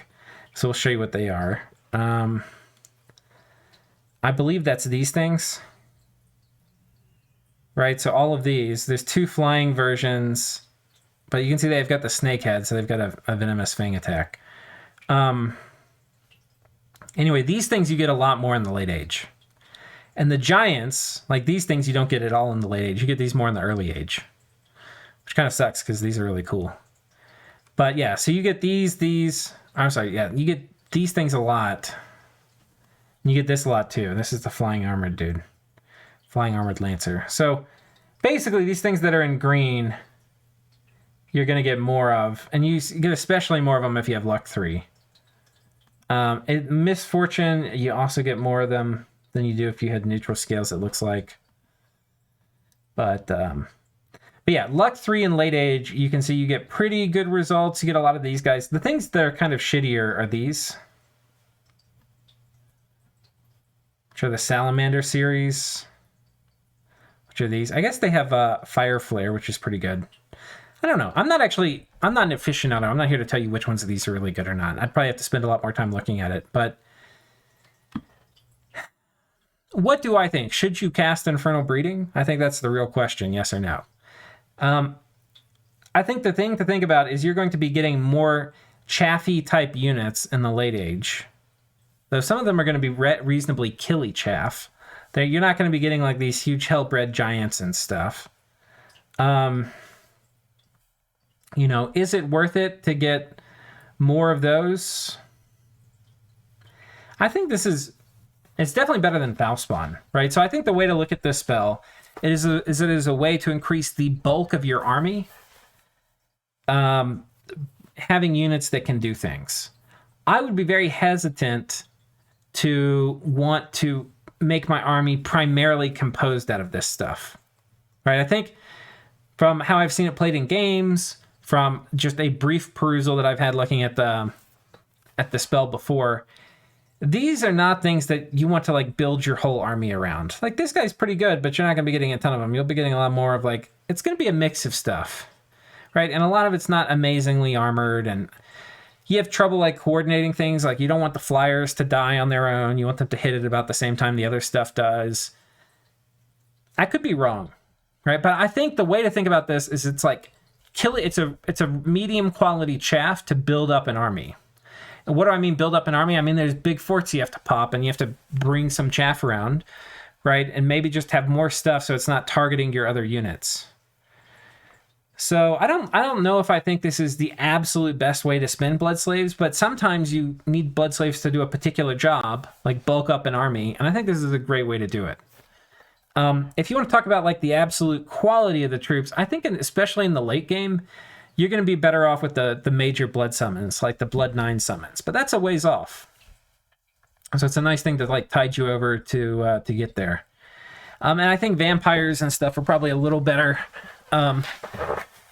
So we'll show you what they are. I believe that's these things. Right, so all of these, there's 2 flying versions. But you can see they've got the snake head, so they've got a Venomous Fang attack. Anyway, these things you get a lot more in the late age. And the giants, like these things, you don't get at all in the late age. You get these more in the early age. Which kind of sucks, because these are really cool. But yeah, so you get these... I'm sorry, yeah, you get these things a lot. You get this a lot, too. This is the flying armored dude. Flying armored lancer. So, basically, these things that are in green... you're going to get more of, and you get especially more of them if you have luck 3. Misfortune, you also get more of them than you do if you had neutral scales, it looks like. But yeah, luck 3 in late age, you can see you get pretty good results. You get a lot of these guys. The things that are kind of shittier are these, which are the Salamander series. Which are these? I guess they have Fire Flare, which is pretty good. I don't know. I'm not an aficionado. I'm not here to tell you which ones of these are really good or not. I'd probably have to spend a lot more time looking at it. But what do I think? Should you cast Infernal Breeding? I think that's the real question, yes or no. I think the thing to think about is you're going to be getting more chaffy type units in the late age. Though some of them are going to be reasonably killy chaff. You're not going to be getting like these huge hellbred giants and stuff. You know, is it worth it to get more of those? I think it's definitely better than Foulspawn, right? So I think the way to look at this spell is it is a way to increase the bulk of your army, having units that can do things. I would be very hesitant to want to make my army primarily composed out of this stuff, right? I think from how I've seen it played in games, from just a brief perusal that I've had looking at the spell before, these are not things that you want to like build your whole army around. Like, this guy's pretty good, but you're not going to be getting a ton of them. You'll be getting a lot more of like, it's going to be a mix of stuff, right? And a lot of it's not amazingly armored, and you have trouble like coordinating things. Like, you don't want the flyers to die on their own. You want them to hit it about the same time the other stuff does. I could be wrong, right? But I think the way to think about this is it's like it's a medium quality chaff to build up an army. And what do I mean build up an army? I mean, there's big forts you have to pop, and you have to bring some chaff around, right? And maybe just have more stuff so it's not targeting your other units. So I don't know if I think this is the absolute best way to spend blood slaves, but sometimes you need blood slaves to do a particular job, like bulk up an army, and I think this is a great way to do it. If you want to talk about like the absolute quality of the troops, I think especially in the late game, you're going to be better off with the major blood summons, like the Blood 9 summons, but that's a ways off. So it's a nice thing to like tide you over to get there. And I think vampires and stuff are probably a little better.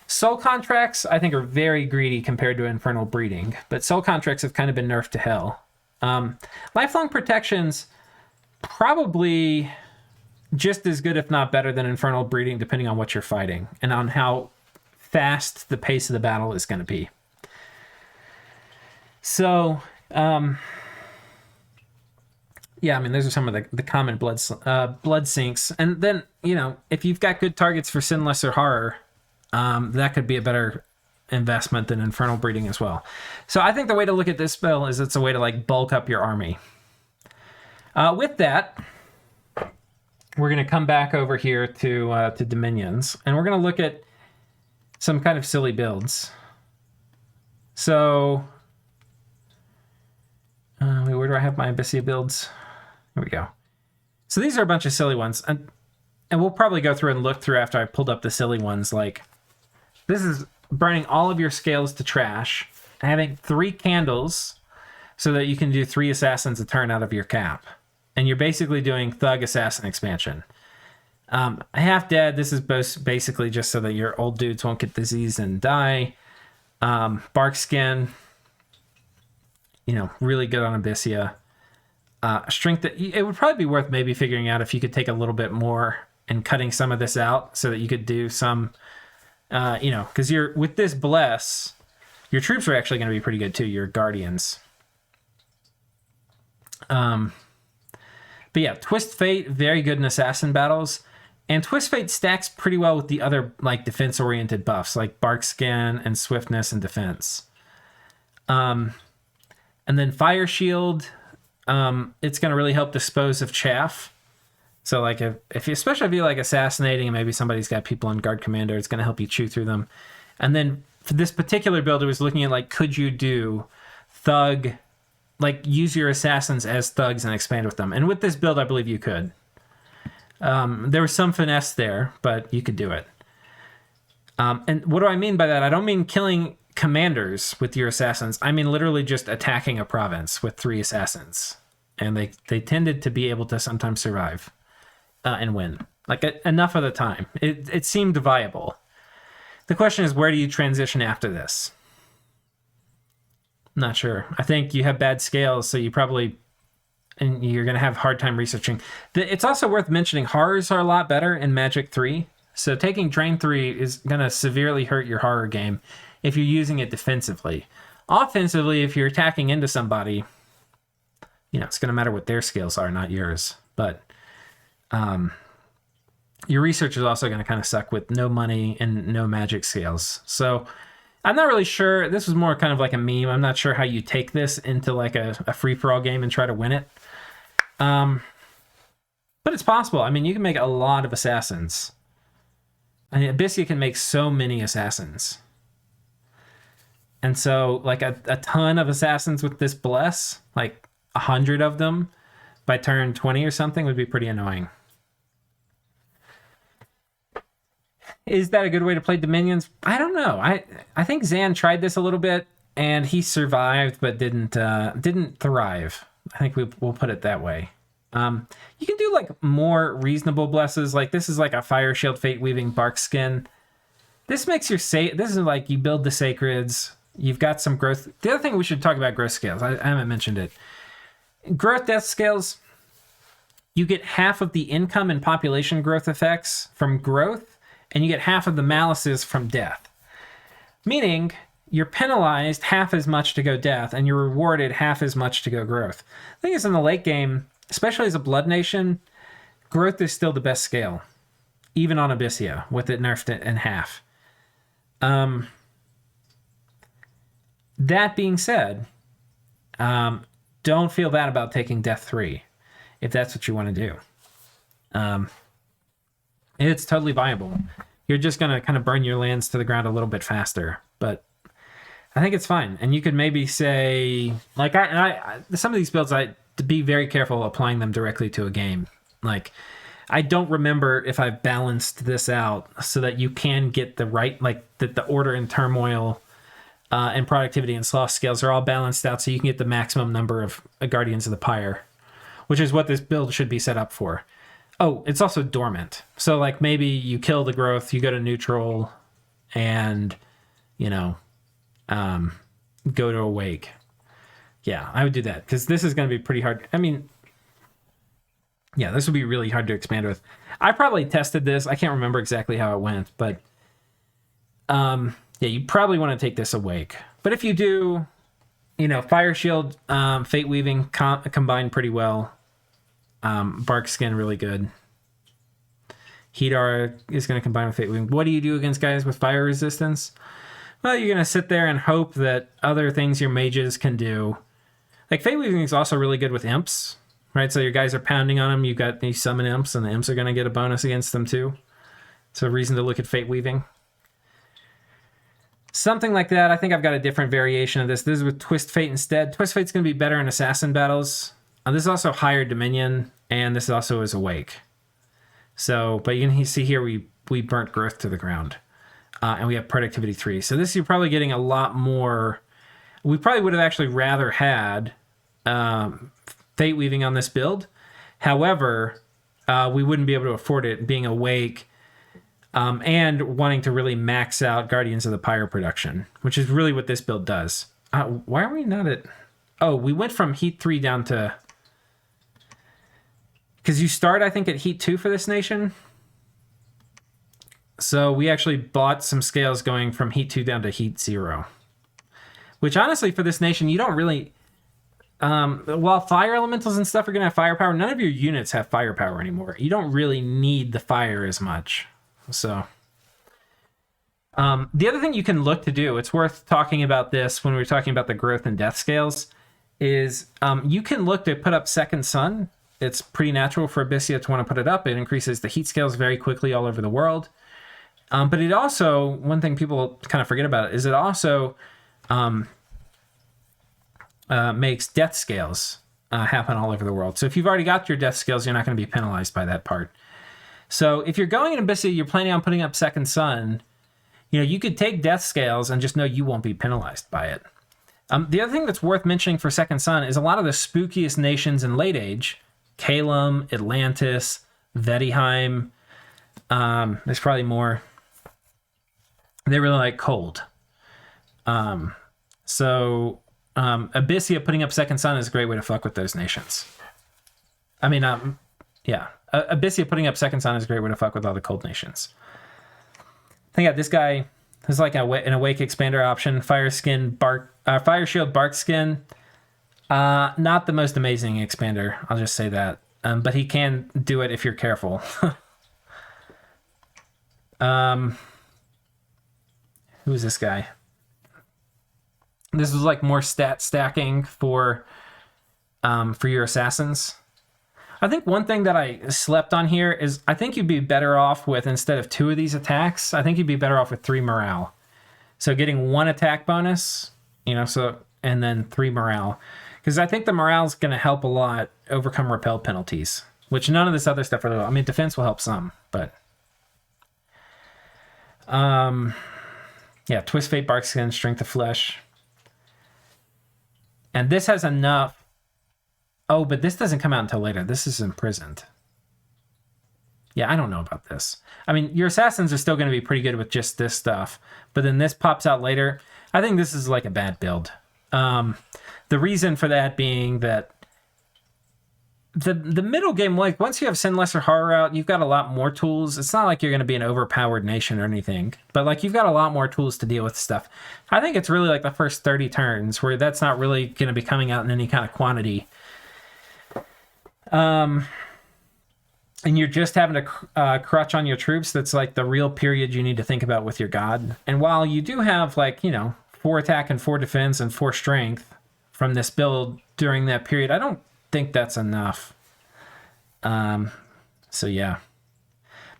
Soul contracts, I think, are very greedy compared to Infernal Breeding, but soul contracts have kind of been nerfed to hell. Lifelong protections, probably just as good, if not better, than Infernal Breeding, depending on what you're fighting and on how fast the pace of the battle is going to be. So, yeah, I mean, those are some of the common blood sinks. And then, you know, if you've got good targets for Sinless or Horror, that could be a better investment than Infernal Breeding as well. So I think the way to look at this spell is it's a way to like bulk up your army. With that, we're going to come back over here to Dominions, and we're going to look at some kind of silly builds. So, where do I have my Abysia builds? Here we go. So these are a bunch of silly ones, and we'll probably go through and look through after I pulled up the silly ones. Like, this is burning all of your scales to trash, having 3 candles so that you can do 3 assassins a turn out of your cap. And you're basically doing Thug Assassin expansion. Half Dead, this is basically just so that your old dudes won't get diseased and die. Bark Skin, you know, really good on Abysia. Strength, it would probably be worth maybe figuring out if you could take a little bit more and cutting some of this out so that you could do some, you know, because with this Bless, your troops are actually going to be pretty good too, your Guardians. But yeah, Twist Fate, very good in assassin battles. And Twist Fate stacks pretty well with the other like defense-oriented buffs, like Bark Skin and Swiftness and Defense. And then Fire Shield, it's going to really help dispose of chaff. So like if you, especially if you're like assassinating and maybe somebody's got people on Guard Commander, it's going to help you chew through them. And then for this particular build, it was looking at like, could you do Thug, like use your assassins as thugs and expand with them? And with this build, I believe you could. There was some finesse there, but you could do it. And what do I mean by that? I don't mean killing commanders with your assassins. I mean literally just attacking a province with 3 assassins. And they tended to be able to sometimes survive and win. Like enough of the time. It seemed viable. The question is, where do you transition after this? Not sure. I think you have bad scales, so you probably, and you're going to have a hard time researching. It's also worth mentioning horrors are a lot better in Magic 3. So taking Drain 3 is going to severely hurt your horror game if you're using it defensively. Offensively, if you're attacking into somebody, you know, it's going to matter what their scales are, not yours. But your research is also going to kind of suck with no money and no magic scales. So I'm not really sure. This was more kind of like a meme. I'm not sure how you take this into like a free-for-all game and try to win it. But it's possible. I mean, you can make a lot of assassins. I mean, Abysia can make so many assassins. And so, like, a ton of assassins with this Bless, like 100 of them by turn 20 or something would be pretty annoying. Is that a good way to play Dominions? I don't know. I think Zan tried this a little bit, and he survived, but didn't thrive. I think we'll put it that way. You can do like more reasonable blesses. Like this is like a Fire Shield, Fate Weaving, Bark Skin. This makes your this is like you build the Sacreds. You've got some growth. The other thing we should talk about growth scales. I haven't mentioned it. Growth death scales. You get half of the income and population growth effects from growth, and you get half of the malices from death. Meaning you're penalized half as much to go death, and you're rewarded half as much to go growth. The thing is, in the late game, especially as a Blood Nation, growth is still the best scale, even on Abysia, with it nerfed it in half. That being said, don't feel bad about taking Death 3, if that's what you want to do. It's totally viable. You're just going to kind of burn your lands to the ground a little bit faster, but I think it's fine. And you could maybe say, like, some of these builds, to be very careful applying them directly to a game. Like, I don't remember if I've balanced this out so that you can get the right, like, that the order and turmoil and productivity and sloth scales are all balanced out so you can get the maximum number of Guardians of the Pyre, which is what this build should be set up for. Oh, it's also dormant. So, like, maybe you kill the growth, you go to neutral, and, you know, go to awake. Yeah, I would do that, because this is going to be pretty hard. I mean, yeah, this would be really hard to expand with. I probably tested this. I can't remember exactly how it went, but yeah, you probably want to take this awake. But if you do, you know, Fire Shield, Fate Weaving combine pretty well. Bark Skin, really good. Heat Aura is going to combine with Fate Weaving. What do you do against guys with fire resistance? Well, you're going to sit there and hope that other things your mages can do. Like, Fate Weaving is also really good with imps, right? So your guys are pounding on them. You've got these summon imps, and the imps are going to get a bonus against them too. So a reason to look at Fate Weaving. Something like that. I think I've got a different variation of this. This is with Twist Fate instead. Twist Fate's going to be better in assassin battles. This is also higher Dominion, and this also is Awake. So, but you can see here we burnt growth to the ground. And we have productivity 3. So this you're probably getting a lot more. We probably would have actually rather had Fate Weaving on this build. However, we wouldn't be able to afford it being Awake and wanting to really max out Guardians of the Pyre production, which is really what this build does. Why are we not at... Oh, we went from Heat 3 down to... Because you start, I think, at Heat 2 for this nation. So we actually bought some scales going from Heat 2 down to Heat 0. Which, honestly, for this nation, you don't really... while fire elementals and stuff are going to have firepower, none of your units have firepower anymore. You don't really need the fire as much. So... the other thing you can look to do, it's worth talking about this when we're talking about the growth and death scales, is you can look to put up Second Sun. It's pretty natural for Abysia to want to put it up. It increases the heat scales very quickly all over the world. But it also, one thing people kind of forget about it, is it also makes death scales happen all over the world. So if you've already got your death scales, you're not going to be penalized by that part. So if you're going in Abysia, you're planning on putting up Second Sun, you know, you could take death scales and just know you won't be penalized by it. The other thing that's worth mentioning for Second Sun is a lot of the spookiest nations in Late Age, Calum, Atlantis, Vettiheim, there's probably more. They really like cold. So Abysia putting up Second Sun is a great way to fuck with those nations. I mean, yeah. Abysia putting up Second Sun is a great way to fuck with all the cold nations. I got this guy. This is like an Awake expander option. Fire Shield, Bark Skin. Not the most amazing expander. I'll just say that. But he can do it if you're careful. Who's this guy? This was like more stat stacking for your assassins. I think one thing that I slept on here is I think you'd be better off with, instead of 2 of these attacks, I think you'd be better off with 3 morale. So getting 1 attack bonus, and then 3 morale. Because I think the morale is going to help a lot overcome repel penalties, which none of this other stuff really will. I mean, defense will help some, but... yeah, Twist Fate, Bark Skin, Strength of Flesh. And this has enough... Oh, but this doesn't come out until later. This is imprisoned. Yeah, I don't know about this. I mean, your assassins are still going to be pretty good with just this stuff, but then this pops out later. I think this is like a bad build. The reason for that being that the middle game, like once you have Send Lesser Horror out, you've got a lot more tools. It's not like you're going to be an overpowered nation or anything, but like you've got a lot more tools to deal with stuff. I think it's really like the first 30 turns where that's not really going to be coming out in any kind of quantity. And you're just having to crutch on your troops. That's like the real period you need to think about with your god. And while you do have 4 attack and 4 defense and 4 strength from this build during that period, I don't think that's enough. So yeah,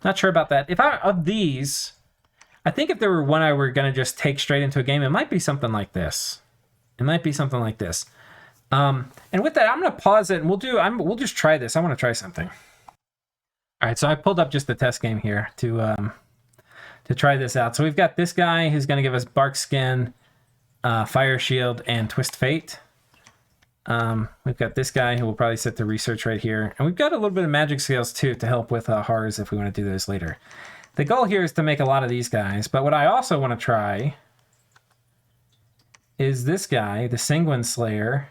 not sure about that. Of these, I think if there were one I were going to just take straight into a game, it might be something like this. And with that, I'm going to pause it and we'll just try this. I want to try something. All right, so I pulled up just the test game here to try this out. So we've got this guy who's going to give us Bark Skin, Fire Shield, and Twist Fate. We've got this guy who will probably set the research right here. And we've got a little bit of magic skills too to help with horrors if we want to do those later. The goal here is to make a lot of these guys, but what I also want to try is this guy, the Sanguine Slayer,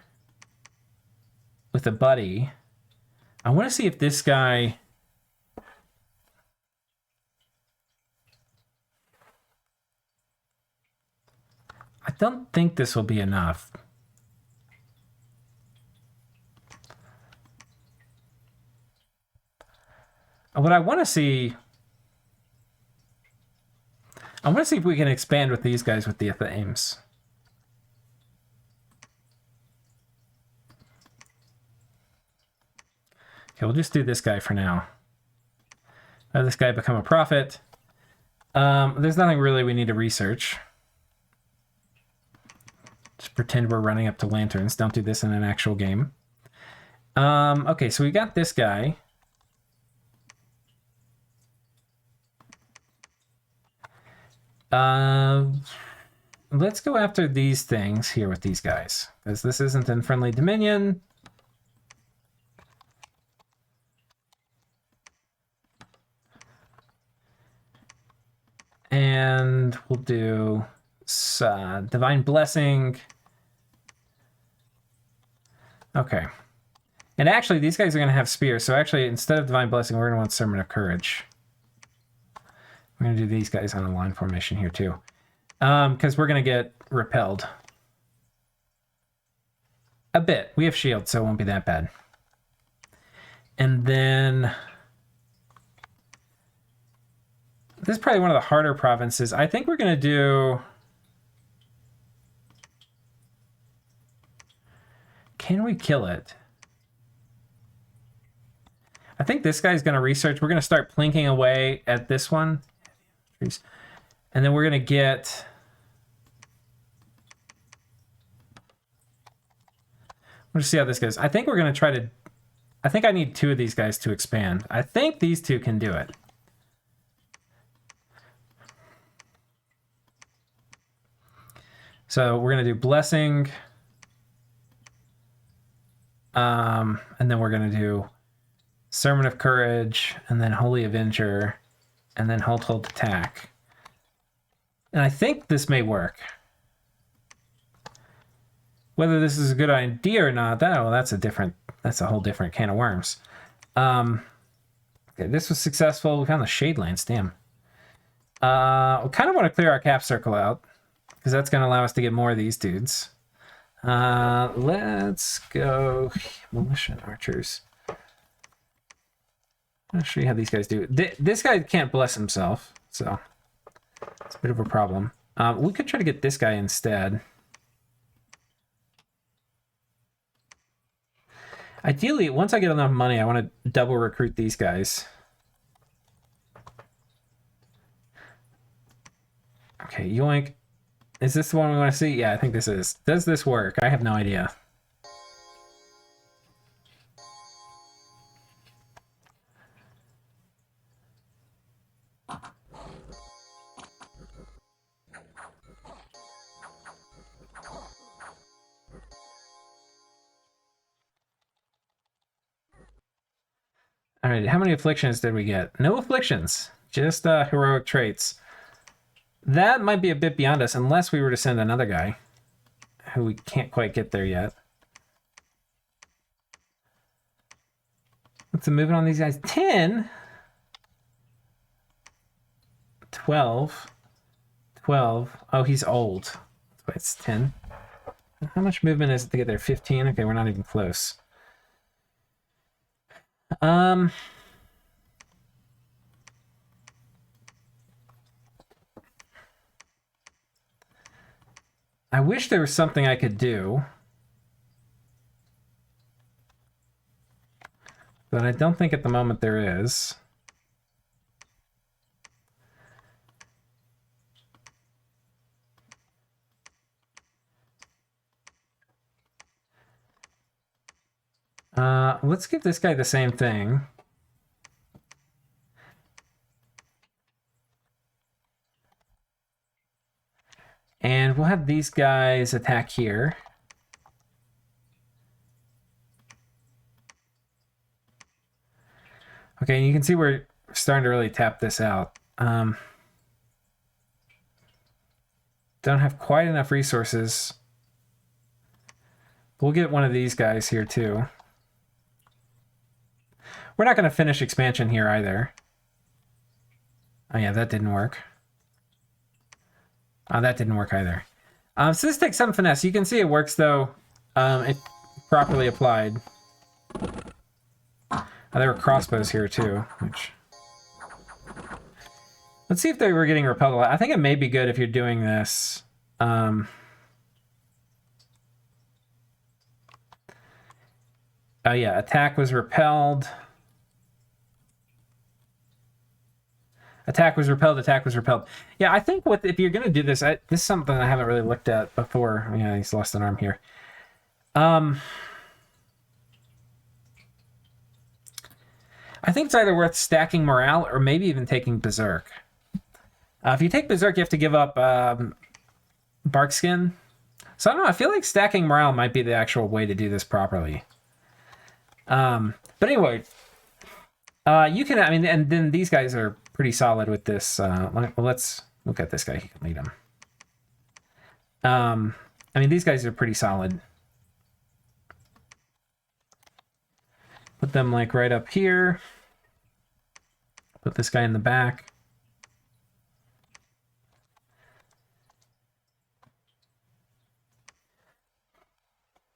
with a buddy. I want to see if this guy... I don't think this will be enough. What I want to see... I want to see if we can expand with these guys with the themes. Okay, we'll just do this guy for now. Have this guy become a prophet. There's nothing really we need to research. Just pretend we're running up to lanterns. Don't do this in an actual game. Okay, so we got this guy. Let's go after these things here with these guys, because this isn't in Friendly Dominion. And we'll do Divine Blessing. Okay. And actually, these guys are going to have spears. So actually, instead of Divine Blessing, we're going to want Sermon of Courage. We're going to do these guys on a line formation here, too. Because we're going to get repelled. A bit. We have shield, so it won't be that bad. And then... this is probably one of the harder provinces. I think we're going to do... can we kill it? I think this guy's going to research. We're going to start plinking away at this one. And then we're going to get... we'll just see how this goes. I think we're going to try to... I think I need 2 of these guys to expand. I think these 2 can do it. So we're going to do Blessing. And then we're going to do Sermon of Courage, and then Holy Avenger, and then Hold Attack. And I think this may work. Whether this is a good idea or not, that's a whole different can of worms. Okay, this was successful. We found the Shadelands, damn. We kind of want to clear our cap circle out, because that's going to allow us to get more of these dudes. Let's go Militia and Archers. I'll show you how these guys do. This guy can't bless himself, so it's a bit of a problem. We could try to get this guy instead. Ideally, once I get enough money, I want to double recruit these guys. Okay, yoink. Is this the one we want to see? Yeah, I think this is. Does this work? I have no idea. All right, how many afflictions did we get? No afflictions, just heroic traits. That might be a bit beyond us, unless we were to send another guy, who we can't quite get there yet. What's the movement on these guys? 10? 12. 12. Oh, he's old. That's why it's 10. How much movement is it to get there? 15? Okay, we're not even close. I wish there was something I could do, but I don't think at the moment there is. Let's give this guy the same thing. And we'll have these guys attack here. Okay, and you can see we're starting to really tap this out. Don't have quite enough resources. We'll get one of these guys here too. We're not going to finish expansion here either. Oh yeah, that didn't work. Oh, that didn't work either. So this takes some finesse. You can see it works though. It properly applied. Oh, there were crossbows here too. Which... Let's see if they were getting repelled a lot. I think it may be good if you're doing this. Oh yeah, attack was repelled. Attack was repelled, attack was repelled. Yeah, I think if you're going to do this, this is something I haven't really looked at before. Yeah, he's lost an arm here. I think it's either worth stacking morale or maybe even taking berserk. If you take berserk, you have to give up bark skin. So I don't know, I feel like stacking morale might be the actual way to do this properly. But anyway, you can, I mean, and then these guys are pretty solid with this. Well, let's look at this guy. He can lead them. I mean, these guys are pretty solid. Put them like right up here. Put this guy in the back.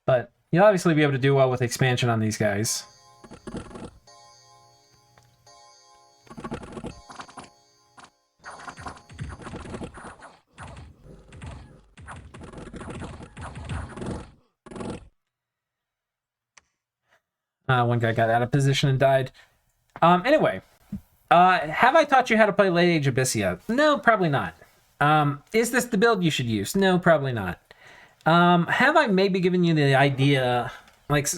But you'll obviously be able to do well with expansion on these guys. One guy got out of position and died. Anyway, have I taught you how to play Late Age Abysia? No, probably not. Is this the build you should use? No, probably not. Have I maybe given you the idea, like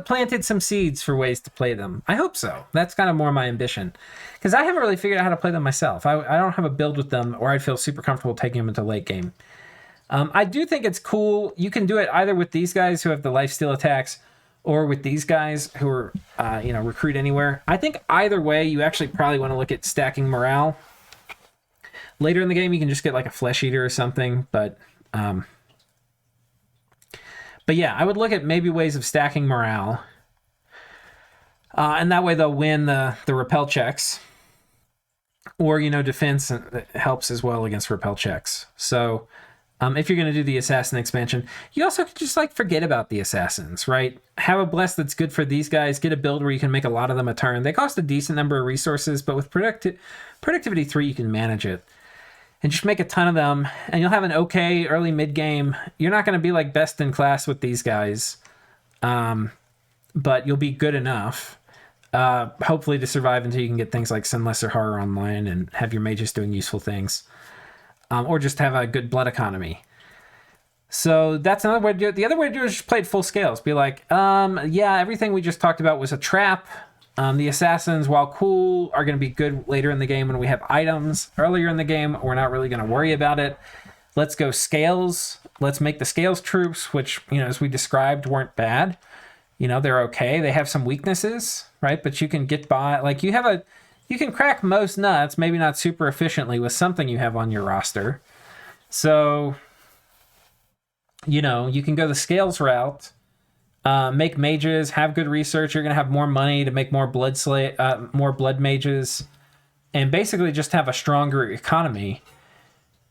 planted some seeds for ways to play them? I hope so. That's kind of more my ambition. Because I haven't really figured out how to play them myself. I don't have a build with them, or I'd feel super comfortable taking them into late game. I do think it's cool. You can do it either with these guys who have the lifesteal attacks, or with these guys who are, recruit anywhere. I think either way, you actually probably want to look at stacking morale. Later in the game, you can just get like a flesh eater or something, but yeah, I would look at maybe ways of stacking morale. And that way they'll win the repel checks. Or, defense helps as well against repel checks. So, if you're going to do the assassin expansion. You also could just like forget about the assassins, right? Have a bless that's good for these guys. Get a build where you can make a lot of them a turn. They cost a decent number of resources, but with productivity 3, you can manage it. And just make a ton of them, and you'll have an okay early mid game. You're not going to be like best in class with these guys, but you'll be good enough, hopefully, to survive until you can get things like Sinless or Horror online and have your mages doing useful things. Or just have a good blood economy. So that's another way to do it. The other way to do it is just play at full scales. Be like, yeah, everything we just talked about was a trap. The assassins, while cool, are going to be good later in the game when we have items. Earlier in the game, we're not really going to worry about it. Let's go scales. Let's make the scales troops, which, as we described, weren't bad. They're okay. They have some weaknesses, right? But you can get by. Like, you can crack most nuts, maybe not super efficiently, with something you have on your roster. So, you can go the scales route, make mages, have good research. You're going to have more money to make more blood mages, and basically just have a stronger economy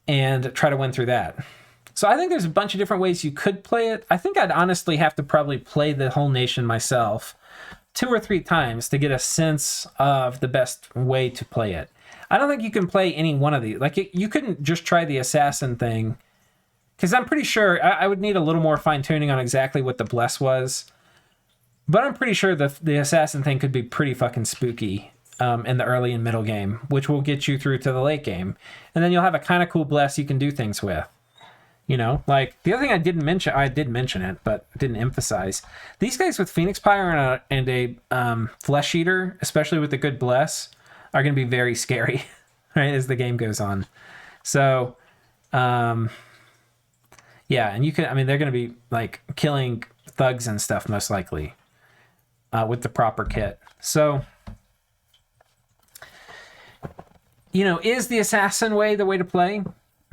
and try to win through that. So I think there's a bunch of different ways you could play it. I think I'd honestly have to probably play the whole nation myself 2 or 3 times to get a sense of the best way to play it. I don't think you can play any one of these. Like, you couldn't just try the assassin thing, because I'm pretty sure I would need a little more fine-tuning on exactly what the bless was. But I'm pretty sure the assassin thing could be pretty fucking spooky in the early and middle game, which will get you through to the late game. And then you'll have a kind of cool bless you can do things with. Like, the other thing I did mention it, but didn't emphasize. These guys with Phoenix Pyre and a Flesh Eater, especially with a good bless, are going to be very scary, right, as the game goes on. So, yeah, and they're going to be, like, killing thugs and stuff, most likely, with the proper kit. So, is the assassin way the way to play?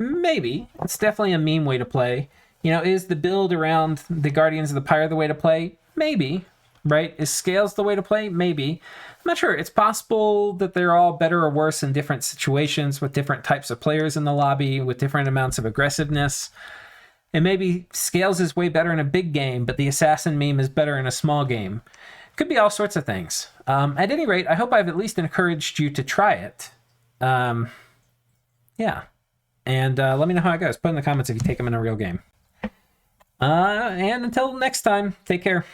Maybe. It's definitely a meme way to play. Is the build around the Guardians of the Pyre the way to play? Maybe. Right? Is scales the way to play? Maybe. I'm not sure. It's possible that they're all better or worse in different situations with different types of players in the lobby, with different amounts of aggressiveness. And maybe scales is way better in a big game, but the assassin meme is better in a small game. Could be all sorts of things. At any rate, I hope I've at least encouraged you to try it. Yeah. And let me know how it goes. Put in the comments if you take them in a real game. And until next time, take care.